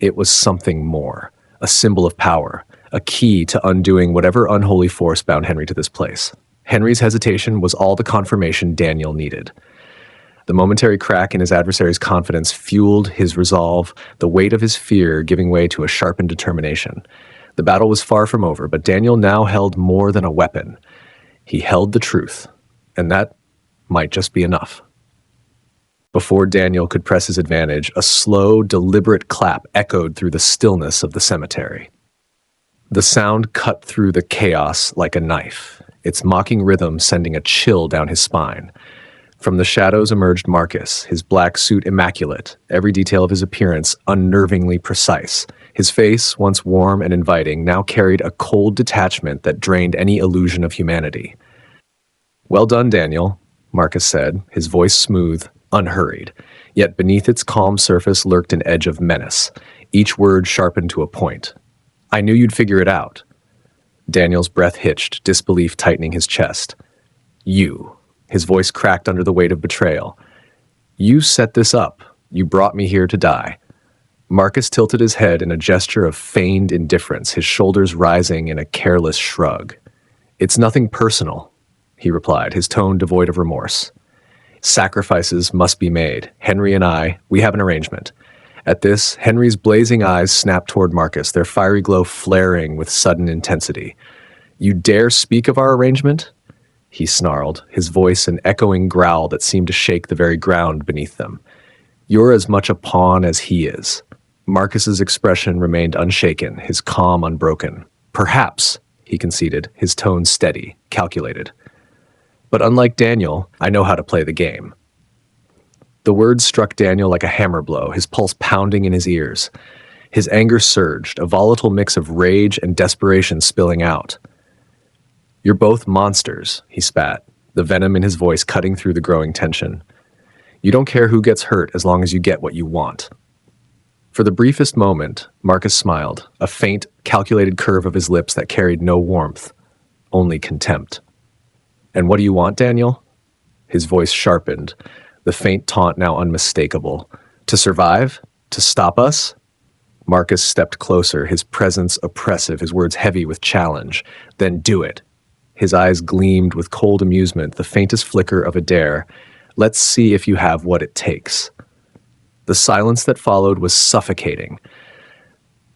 It was something more, a symbol of power, a key to undoing whatever unholy force bound Henry to this place. Henry's hesitation was all the confirmation Daniel needed. The momentary crack in his adversary's confidence fueled his resolve, the weight of his fear giving way to a sharpened determination. The battle was far from over, but Daniel now held more than a weapon. He held the truth, and that might just be enough. Before Daniel could press his advantage, a slow, deliberate clap echoed through the stillness of the cemetery. The sound cut through the chaos like a knife, its mocking rhythm sending a chill down his spine. From the shadows emerged Marcus, his black suit immaculate, every detail of his appearance unnervingly precise. His face, once warm and inviting, now carried a cold detachment that drained any illusion of humanity. "Well done, Daniel," Marcus said, his voice smooth, unhurried. Yet beneath its calm surface lurked an edge of menace, each word sharpened to a point. "I knew you'd figure it out." Daniel's breath hitched, disbelief tightening his chest. "You." His voice cracked under the weight of betrayal. "You set this up. You brought me here to die." Marcus tilted his head in a gesture of feigned indifference, his shoulders rising in a careless shrug. "It's nothing personal," he replied, his tone devoid of remorse. "Sacrifices must be made. Henry and I, we have an arrangement." At this, Henry's blazing eyes snapped toward Marcus, their fiery glow flaring with sudden intensity. "You dare speak of our arrangement?" he snarled, his voice an echoing growl that seemed to shake the very ground beneath them. "You're as much a pawn as he is." Marcus's expression remained unshaken, his calm unbroken. "Perhaps," he conceded, his tone steady, calculated. "But unlike Daniel, I know how to play the game." The words struck Daniel like a hammer blow, his pulse pounding in his ears. His anger surged, a volatile mix of rage and desperation spilling out. "You're both monsters," he spat, the venom in his voice cutting through the growing tension. "You don't care who gets hurt as long as you get what you want." For the briefest moment, Marcus smiled, a faint, calculated curve of his lips that carried no warmth, only contempt. "And what do you want, Daniel?" His voice sharpened, the faint taunt now unmistakable. "To survive? To stop us?" Marcus stepped closer, his presence oppressive, his words heavy with challenge. "Then do it." His eyes gleamed with cold amusement, the faintest flicker of a dare. "Let's see if you have what it takes." The silence that followed was suffocating.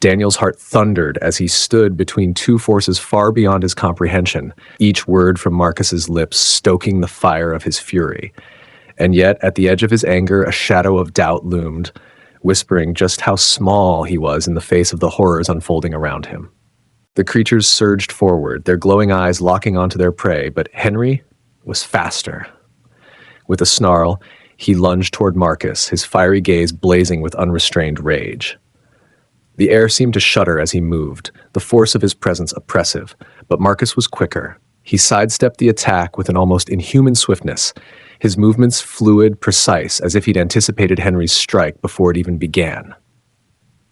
Daniel's heart thundered as he stood between two forces far beyond his comprehension, each word from Marcus's lips stoking the fire of his fury. And yet, at the edge of his anger, a shadow of doubt loomed, whispering just how small he was in the face of the horrors unfolding around him. The creatures surged forward, their glowing eyes locking onto their prey, but Henry was faster. With a snarl, he lunged toward Marcus, his fiery gaze blazing with unrestrained rage. The air seemed to shudder as he moved, the force of his presence oppressive, but Marcus was quicker. He sidestepped the attack with an almost inhuman swiftness, his movements fluid, precise, as if he'd anticipated Henry's strike before it even began.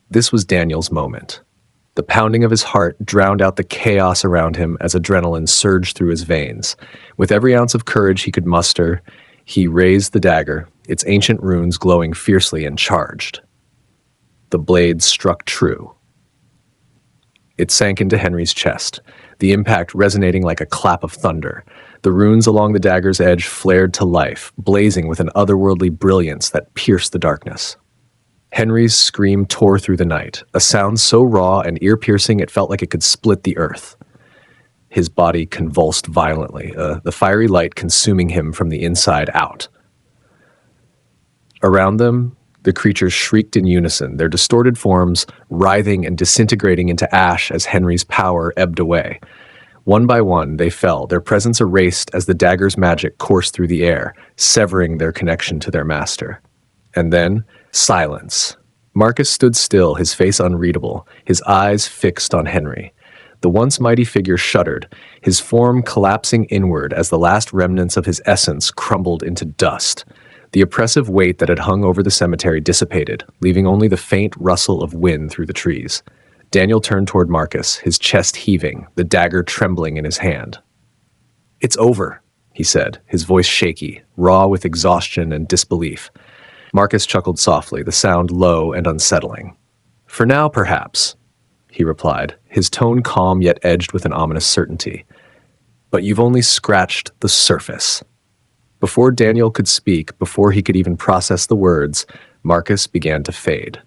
This was Daniel's moment. The pounding of his heart drowned out the chaos around him as adrenaline surged through his veins. With every ounce of courage he could muster, he raised the dagger, its ancient runes glowing fiercely, and charged. The blade struck true. It sank into Henry's chest, the impact resonating like a clap of thunder. The runes along the dagger's edge flared to life, blazing with an otherworldly brilliance that pierced the darkness. Henry's scream tore through the night, a sound so raw and ear-piercing it felt like it could split the earth. His body convulsed violently, the fiery light consuming him from the inside out. Around them, the creatures shrieked in unison, their distorted forms writhing and disintegrating into ash as Henry's power ebbed away. One by one, they fell, their presence erased as the dagger's magic coursed through the air, severing their connection to their master. And then, silence. Marcus stood still, his face unreadable, his eyes fixed on Henry. The once mighty figure shuddered, his form collapsing inward as the last remnants of his essence crumbled into dust. The oppressive weight that had hung over the cemetery dissipated, leaving only the faint rustle of wind through the trees. Daniel turned toward Marcus, his chest heaving, the dagger trembling in his hand. "It's over," he said, his voice shaky, raw with exhaustion and disbelief. Marcus chuckled softly, the sound low and unsettling. "For now, perhaps," he replied, his tone calm yet edged with an ominous certainty. "But you've only scratched the surface." Before Daniel could speak, before he could even process the words, Marcus began to fade.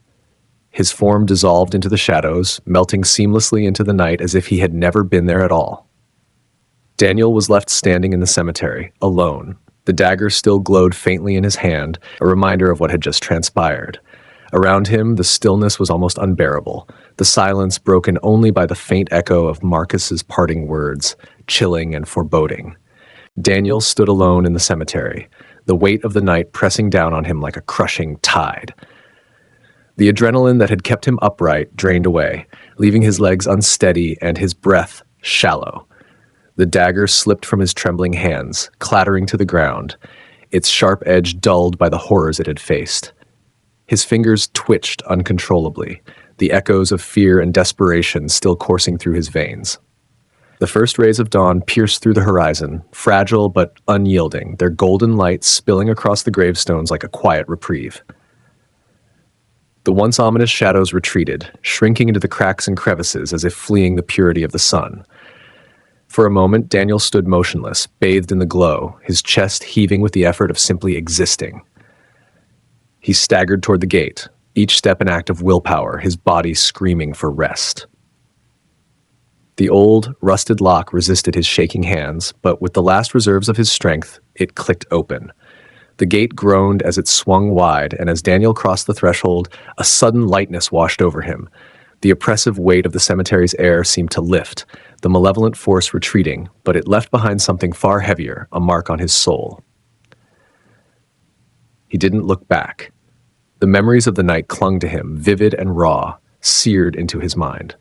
His form dissolved into the shadows, melting seamlessly into the night as if he had never been there at all. Daniel was left standing in the cemetery, alone. The dagger still glowed faintly in his hand, a reminder of what had just transpired. Around him, the stillness was almost unbearable, the silence broken only by the faint echo of Marcus's parting words, chilling and foreboding. Daniel stood alone in the cemetery, the weight of the night pressing down on him like a crushing tide. The adrenaline that had kept him upright drained away, leaving his legs unsteady and his breath shallow. The dagger slipped from his trembling hands, clattering to the ground, its sharp edge dulled by the horrors it had faced. His fingers twitched uncontrollably, the echoes of fear and desperation still coursing through his veins. The first rays of dawn pierced through the horizon, fragile but unyielding, their golden light spilling across the gravestones like a quiet reprieve. The once ominous shadows retreated, shrinking into the cracks and crevices as if fleeing the purity of the sun. For a moment, Daniel stood motionless, bathed in the glow, his chest heaving with the effort of simply existing. He staggered toward the gate, each step an act of willpower, his body screaming for rest. The old, rusted lock resisted his shaking hands, but with the last reserves of his strength, it clicked open. The gate groaned as it swung wide, and as Daniel crossed the threshold, a sudden lightness washed over him. The oppressive weight of the cemetery's air seemed to lift, the malevolent force retreating, but it left behind something far heavier, a mark on his soul. He didn't look back. The memories of the night clung to him, vivid and raw, seared into his mind.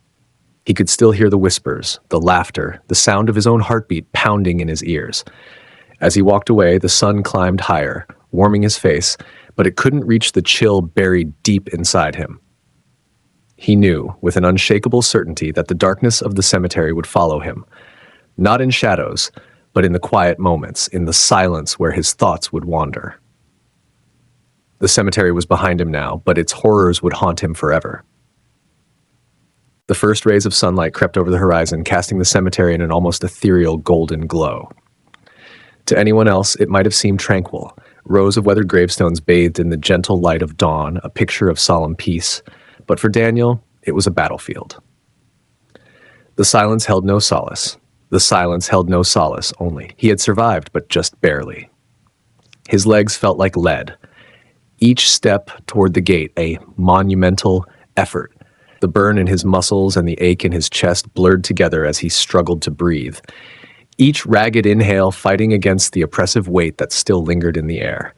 He could still hear the whispers, the laughter, the sound of his own heartbeat pounding in his ears. As he walked away, the sun climbed higher, warming his face, but it couldn't reach the chill buried deep inside him. He knew, with an unshakable certainty, that the darkness of the cemetery would follow him, not in shadows, but in the quiet moments, in the silence where his thoughts would wander. The cemetery was behind him now, but its horrors would haunt him forever. The first rays of sunlight crept over the horizon, casting the cemetery in an almost ethereal golden glow. To anyone else, it might have seemed tranquil, rows of weathered gravestones bathed in the gentle light of dawn, a picture of solemn peace. But for Daniel, it was a battlefield. The silence held no solace. The silence held no solace only. He had survived, but just barely. His legs felt like lead. Each step toward the gate, a monumental effort. The burn in his muscles and the ache in his chest blurred together as he struggled to breathe, each ragged inhale fighting against the oppressive weight that still lingered in the air.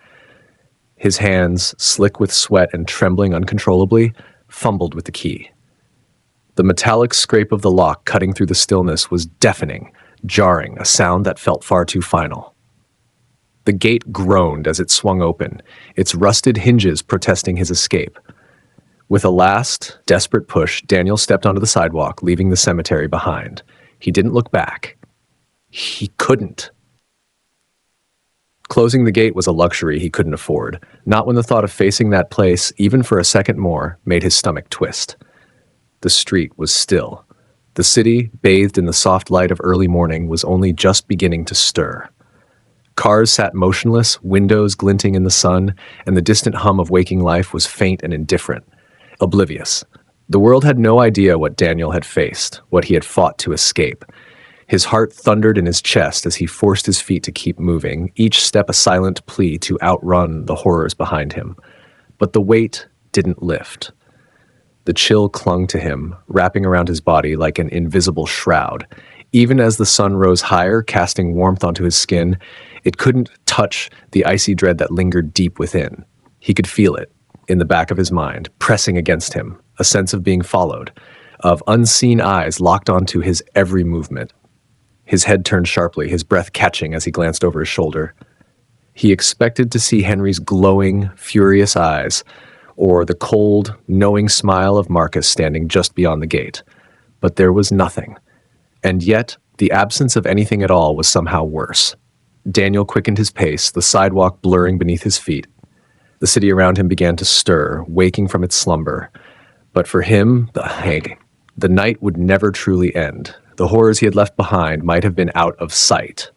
His hands, slick with sweat and trembling uncontrollably, fumbled with the key. The metallic scrape of the lock cutting through the stillness was deafening, jarring, a sound that felt far too final. The gate groaned as it swung open, its rusted hinges protesting his escape. With a last, desperate push, Daniel stepped onto the sidewalk, leaving the cemetery behind. He didn't look back. He couldn't. Closing the gate was a luxury he couldn't afford, not when the thought of facing that place, even for a second more, made his stomach twist. The street was still. The city, bathed in the soft light of early morning, was only just beginning to stir. Cars sat motionless, windows glinting in the sun, and the distant hum of waking life was faint and indifferent, oblivious. The world had no idea what Daniel had faced, what he had fought to escape. His heart thundered in his chest as he forced his feet to keep moving, each step a silent plea to outrun the horrors behind him. But the weight didn't lift. The chill clung to him, wrapping around his body like an invisible shroud. Even as the sun rose higher, casting warmth onto his skin, it couldn't touch the icy dread that lingered deep within. He could feel it, in the back of his mind, pressing against him, a sense of being followed, of unseen eyes locked onto his every movement. His head turned sharply, his breath catching as he glanced over his shoulder. He expected to see Henry's glowing, furious eyes, or the cold, knowing smile of Marcus standing just beyond the gate. But there was nothing. And yet, the absence of anything at all was somehow worse. Daniel quickened his pace, the sidewalk blurring beneath his feet. The city around him began to stir, waking from its slumber. But for him, the night would never truly end. The horrors he had left behind might have been out of sight,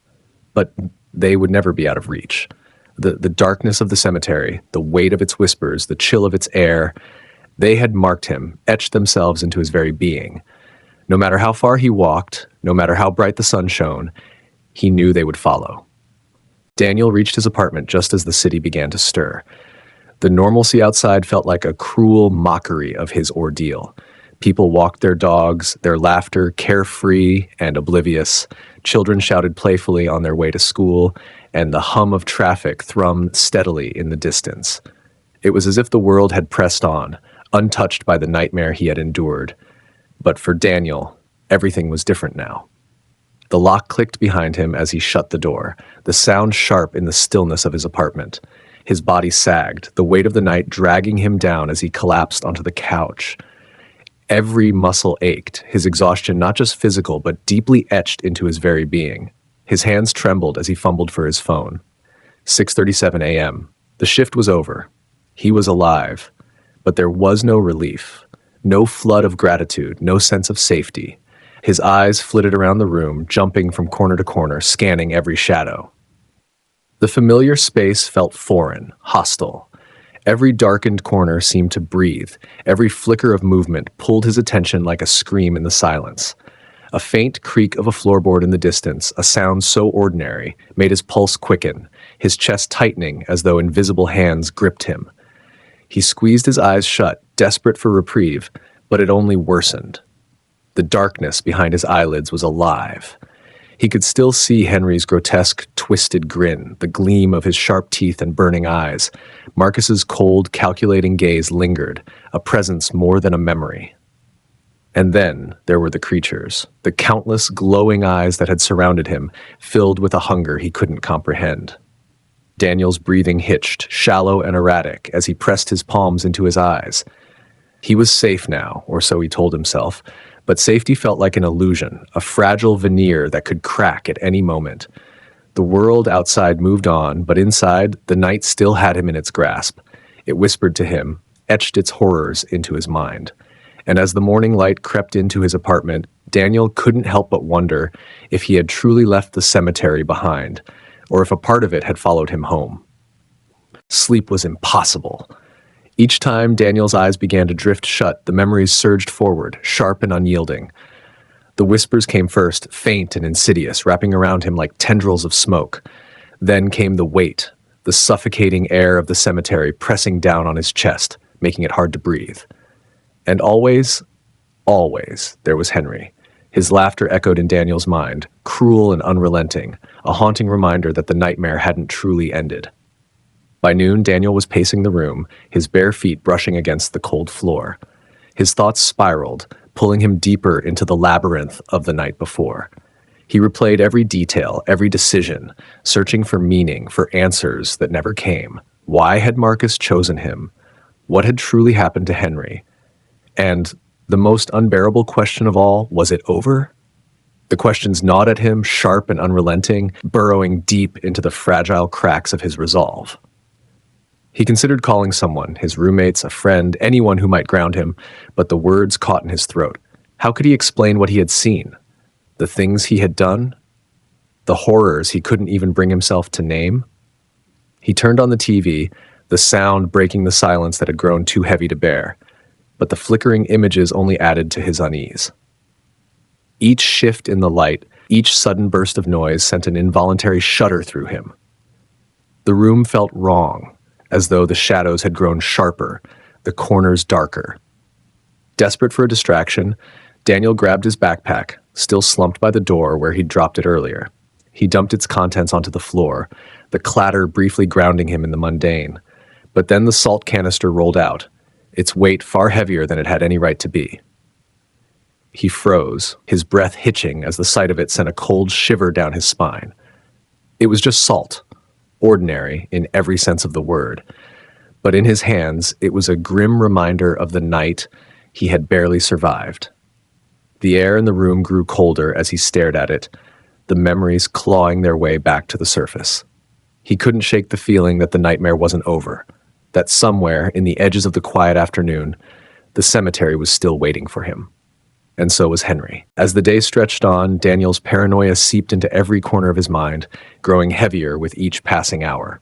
but they would never be out of reach. The darkness of the cemetery, the weight of its whispers, the chill of its air, they had marked him, etched themselves into his very being. No matter how far he walked, no matter how bright the sun shone, he knew they would follow. Daniel reached his apartment just as the city began to stir. The normalcy outside felt like a cruel mockery of his ordeal. People walked their dogs, their laughter carefree and oblivious. Children shouted playfully on their way to school, and the hum of traffic thrummed steadily in the distance. It was as if the world had pressed on, untouched by the nightmare he had endured. But for Daniel, everything was different now. The lock clicked behind him as he shut the door, the sound sharp in the stillness of his apartment. His body sagged, the weight of the night dragging him down as he collapsed onto the couch. Every muscle ached, his exhaustion not just physical, but deeply etched into his very being. His hands trembled as he fumbled for his phone. 6:37 a.m. The shift was over. He was alive. But there was no relief, no flood of gratitude, no sense of safety. His eyes flitted around the room, jumping from corner to corner, scanning every shadow. The familiar space felt foreign, hostile. Every darkened corner seemed to breathe. Every flicker of movement pulled his attention like a scream in the silence. A faint creak of a floorboard in the distance, a sound so ordinary, made his pulse quicken, his chest tightening as though invisible hands gripped him. He squeezed his eyes shut, desperate for reprieve, but it only worsened. The darkness behind his eyelids was alive. He could still see Henry's grotesque, twisted grin, the gleam of his sharp teeth and burning eyes. Marcus's cold, calculating gaze lingered, a presence more than a memory. And then there were the creatures, the countless glowing eyes that had surrounded him, filled with a hunger he couldn't comprehend. Daniel's breathing hitched, shallow and erratic, as he pressed his palms into his eyes. He was safe now, or so he told himself, but safety felt like an illusion, a fragile veneer that could crack at any moment. The world outside moved on, but inside, the night still had him in its grasp. It whispered to him, etched its horrors into his mind. And as the morning light crept into his apartment, Daniel couldn't help but wonder if he had truly left the cemetery behind, or if a part of it had followed him home. Sleep was impossible. Each time Daniel's eyes began to drift shut, the memories surged forward, sharp and unyielding. The whispers came first, faint and insidious, wrapping around him like tendrils of smoke. Then came the weight, the suffocating air of the cemetery pressing down on his chest, making it hard to breathe. And always, Always, there was Henry. His laughter echoed in Daniel's mind, cruel and unrelenting, a haunting reminder that the nightmare hadn't truly ended. By noon, Daniel was pacing the room, his bare feet brushing against the cold floor. His thoughts spiraled, pulling him deeper into the labyrinth of the night before. He replayed every detail, every decision, searching for meaning, for answers that never came. Why had Marcus chosen him? What had truly happened to Henry? And the most unbearable question of all, was it over? The questions gnawed at him, sharp and unrelenting, burrowing deep into the fragile cracks of his resolve. He considered calling someone, his roommates, a friend, anyone who might ground him, but the words caught in his throat. How could he explain what he had seen? The things he had done? The horrors he couldn't even bring himself to name? He turned on the TV, the sound breaking the silence that had grown too heavy to bear, but the flickering images only added to his unease. Each shift in the light, each sudden burst of noise sent an involuntary shudder through him. The room felt wrong, as though the shadows had grown sharper, the corners darker. Desperate for a distraction, Daniel grabbed his backpack, still slumped by the door where he'd dropped it earlier. He dumped its contents onto the floor, the clatter briefly grounding him in the mundane. But then the salt canister rolled out, its weight far heavier than it had any right to be. He froze, his breath hitching as the sight of it sent a cold shiver down his spine. It was just salt, ordinary in every sense of the word. But in his hands, it was a grim reminder of the night he had barely survived. The air in the room grew colder as he stared at it, the memories clawing their way back to the surface. He couldn't shake the feeling that the nightmare wasn't over, that somewhere in the edges of the quiet afternoon, the cemetery was still waiting for him. And so was Henry. As the day stretched on, Daniel's paranoia seeped into every corner of his mind, growing heavier with each passing hour.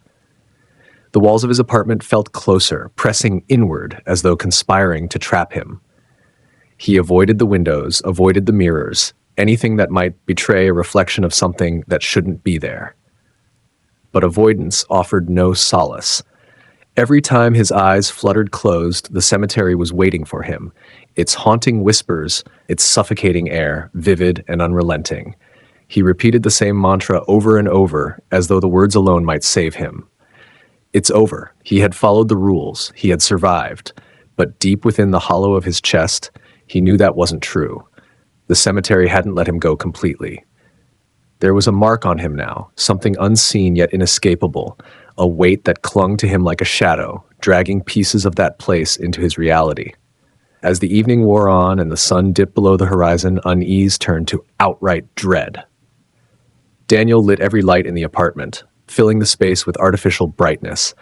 The walls of his apartment felt closer, pressing inward as though conspiring to trap him. He avoided the windows, avoided the mirrors, anything that might betray a reflection of something that shouldn't be there. But avoidance offered no solace. Every time his eyes fluttered closed, the cemetery was waiting for him, its haunting whispers, its suffocating air, vivid and unrelenting. He repeated the same mantra over and over, as though the words alone might save him. It's over. He had followed the rules. He had survived. But deep within the hollow of his chest, he knew that wasn't true. The cemetery hadn't let him go completely. There was a mark on him now, something unseen yet inescapable, a weight that clung to him like a shadow, dragging pieces of that place into his reality. As the evening wore on and the sun dipped below the horizon, unease turned to outright dread. Daniel lit every light in the apartment, filling the space with artificial brightness,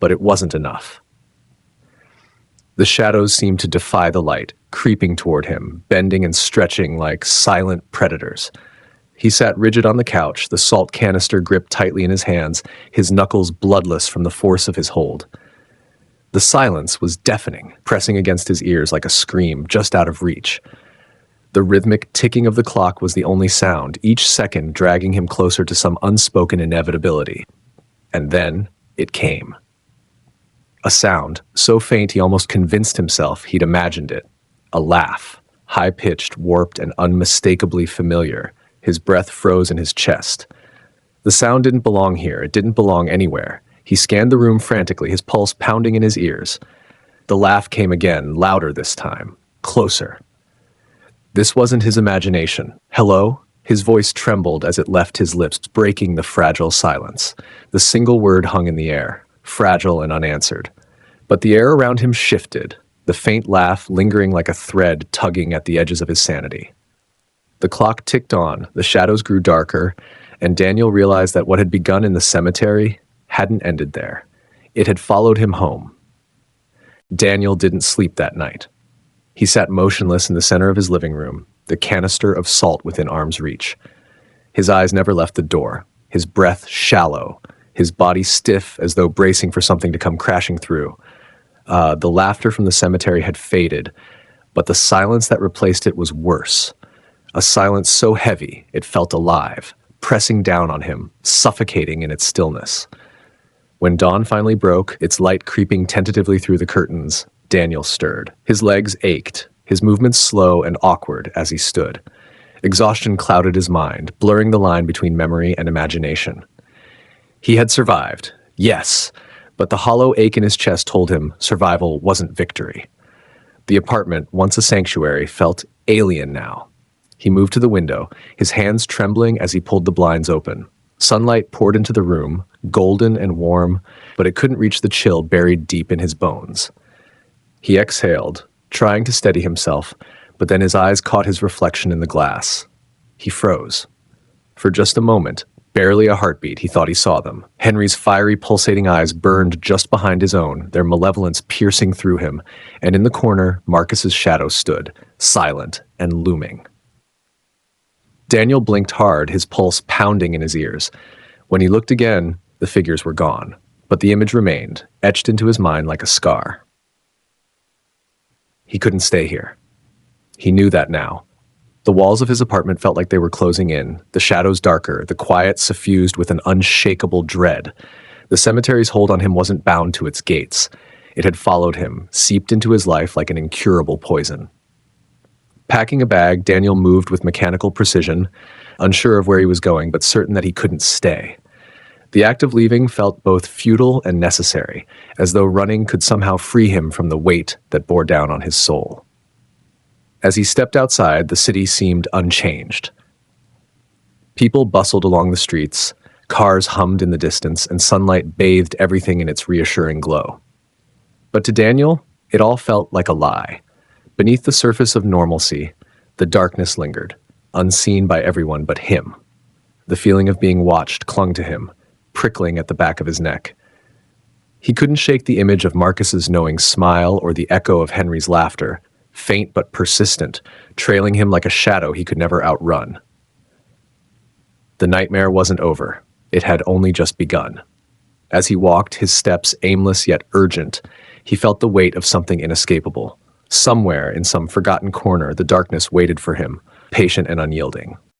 but it wasn't enough. The shadows seemed to defy the light, creeping toward him, bending and stretching like silent predators. He sat rigid on the couch, the salt canister gripped tightly in his hands, his knuckles bloodless from the force of his hold. The silence was deafening, pressing against his ears like a scream just out of reach. The rhythmic ticking of the clock was the only sound, each second dragging him closer to some unspoken inevitability. And then it came. A sound, so faint he almost convinced himself he'd imagined it. A laugh, high-pitched, warped, and unmistakably familiar. His breath froze in his chest. The sound didn't belong here. It didn't belong anywhere. He scanned the room frantically, his pulse pounding in his ears. The laugh came again, louder this time, closer. This wasn't his imagination. Hello? His voice trembled as it left his lips, breaking the fragile silence. The single word hung in the air, fragile and unanswered. But the air around him shifted, the faint laugh lingering like a thread tugging at the edges of his sanity. The clock ticked on, the shadows grew darker, and Daniel realized that what had begun in the cemetery hadn't ended there. It had followed him home. Daniel didn't sleep that night. He sat motionless in the center of his living room, the canister of salt within arm's reach. His eyes never left the door, his breath shallow, his body stiff as though bracing for something to come crashing through. The laughter from the cemetery had faded, but the silence that replaced it was worse. A silence so heavy it felt alive, pressing down on him, suffocating in its stillness. When dawn finally broke, its light creeping tentatively through the curtains, Daniel stirred. His legs ached, his movements slow and awkward as he stood. Exhaustion clouded his mind, blurring the line between memory and imagination. He had survived, yes, but the hollow ache in his chest told him survival wasn't victory. The apartment, once a sanctuary, felt alien now. He moved to the window, his hands trembling as he pulled the blinds open. Sunlight poured into the room, golden and warm, but it couldn't reach the chill buried deep in his bones. He exhaled, trying to steady himself, but then his eyes caught his reflection in the glass. He froze. For just a moment, barely a heartbeat, he thought he saw them. Henry's fiery, pulsating eyes burned just behind his own, their malevolence piercing through him, and in the corner, Marcus's shadow stood, silent and looming. Daniel blinked hard, his pulse pounding in his ears. When he looked again, the figures were gone, but the image remained, etched into his mind like a scar. He couldn't stay here. He knew that now. The walls of his apartment felt like they were closing in, the shadows darker, the quiet suffused with an unshakable dread. The cemetery's hold on him wasn't bound to its gates. It had followed him, seeped into his life like an incurable poison. Packing a bag, Daniel moved with mechanical precision, unsure of where he was going, but certain that he couldn't stay. The act of leaving felt both futile and necessary, as though running could somehow free him from the weight that bore down on his soul. As he stepped outside, the city seemed unchanged. People bustled along the streets, cars hummed in the distance, and sunlight bathed everything in its reassuring glow. But to Daniel, it all felt like a lie. Beneath the surface of normalcy, the darkness lingered, unseen by everyone but him. The feeling of being watched clung to him, prickling at the back of his neck. He couldn't shake the image of Marcus's knowing smile or the echo of Henry's laughter, faint but persistent, trailing him like a shadow he could never outrun. The nightmare wasn't over. It had only just begun. As he walked, his steps aimless yet urgent, he felt the weight of something inescapable. Somewhere in some forgotten corner, the darkness waited for him, patient and unyielding.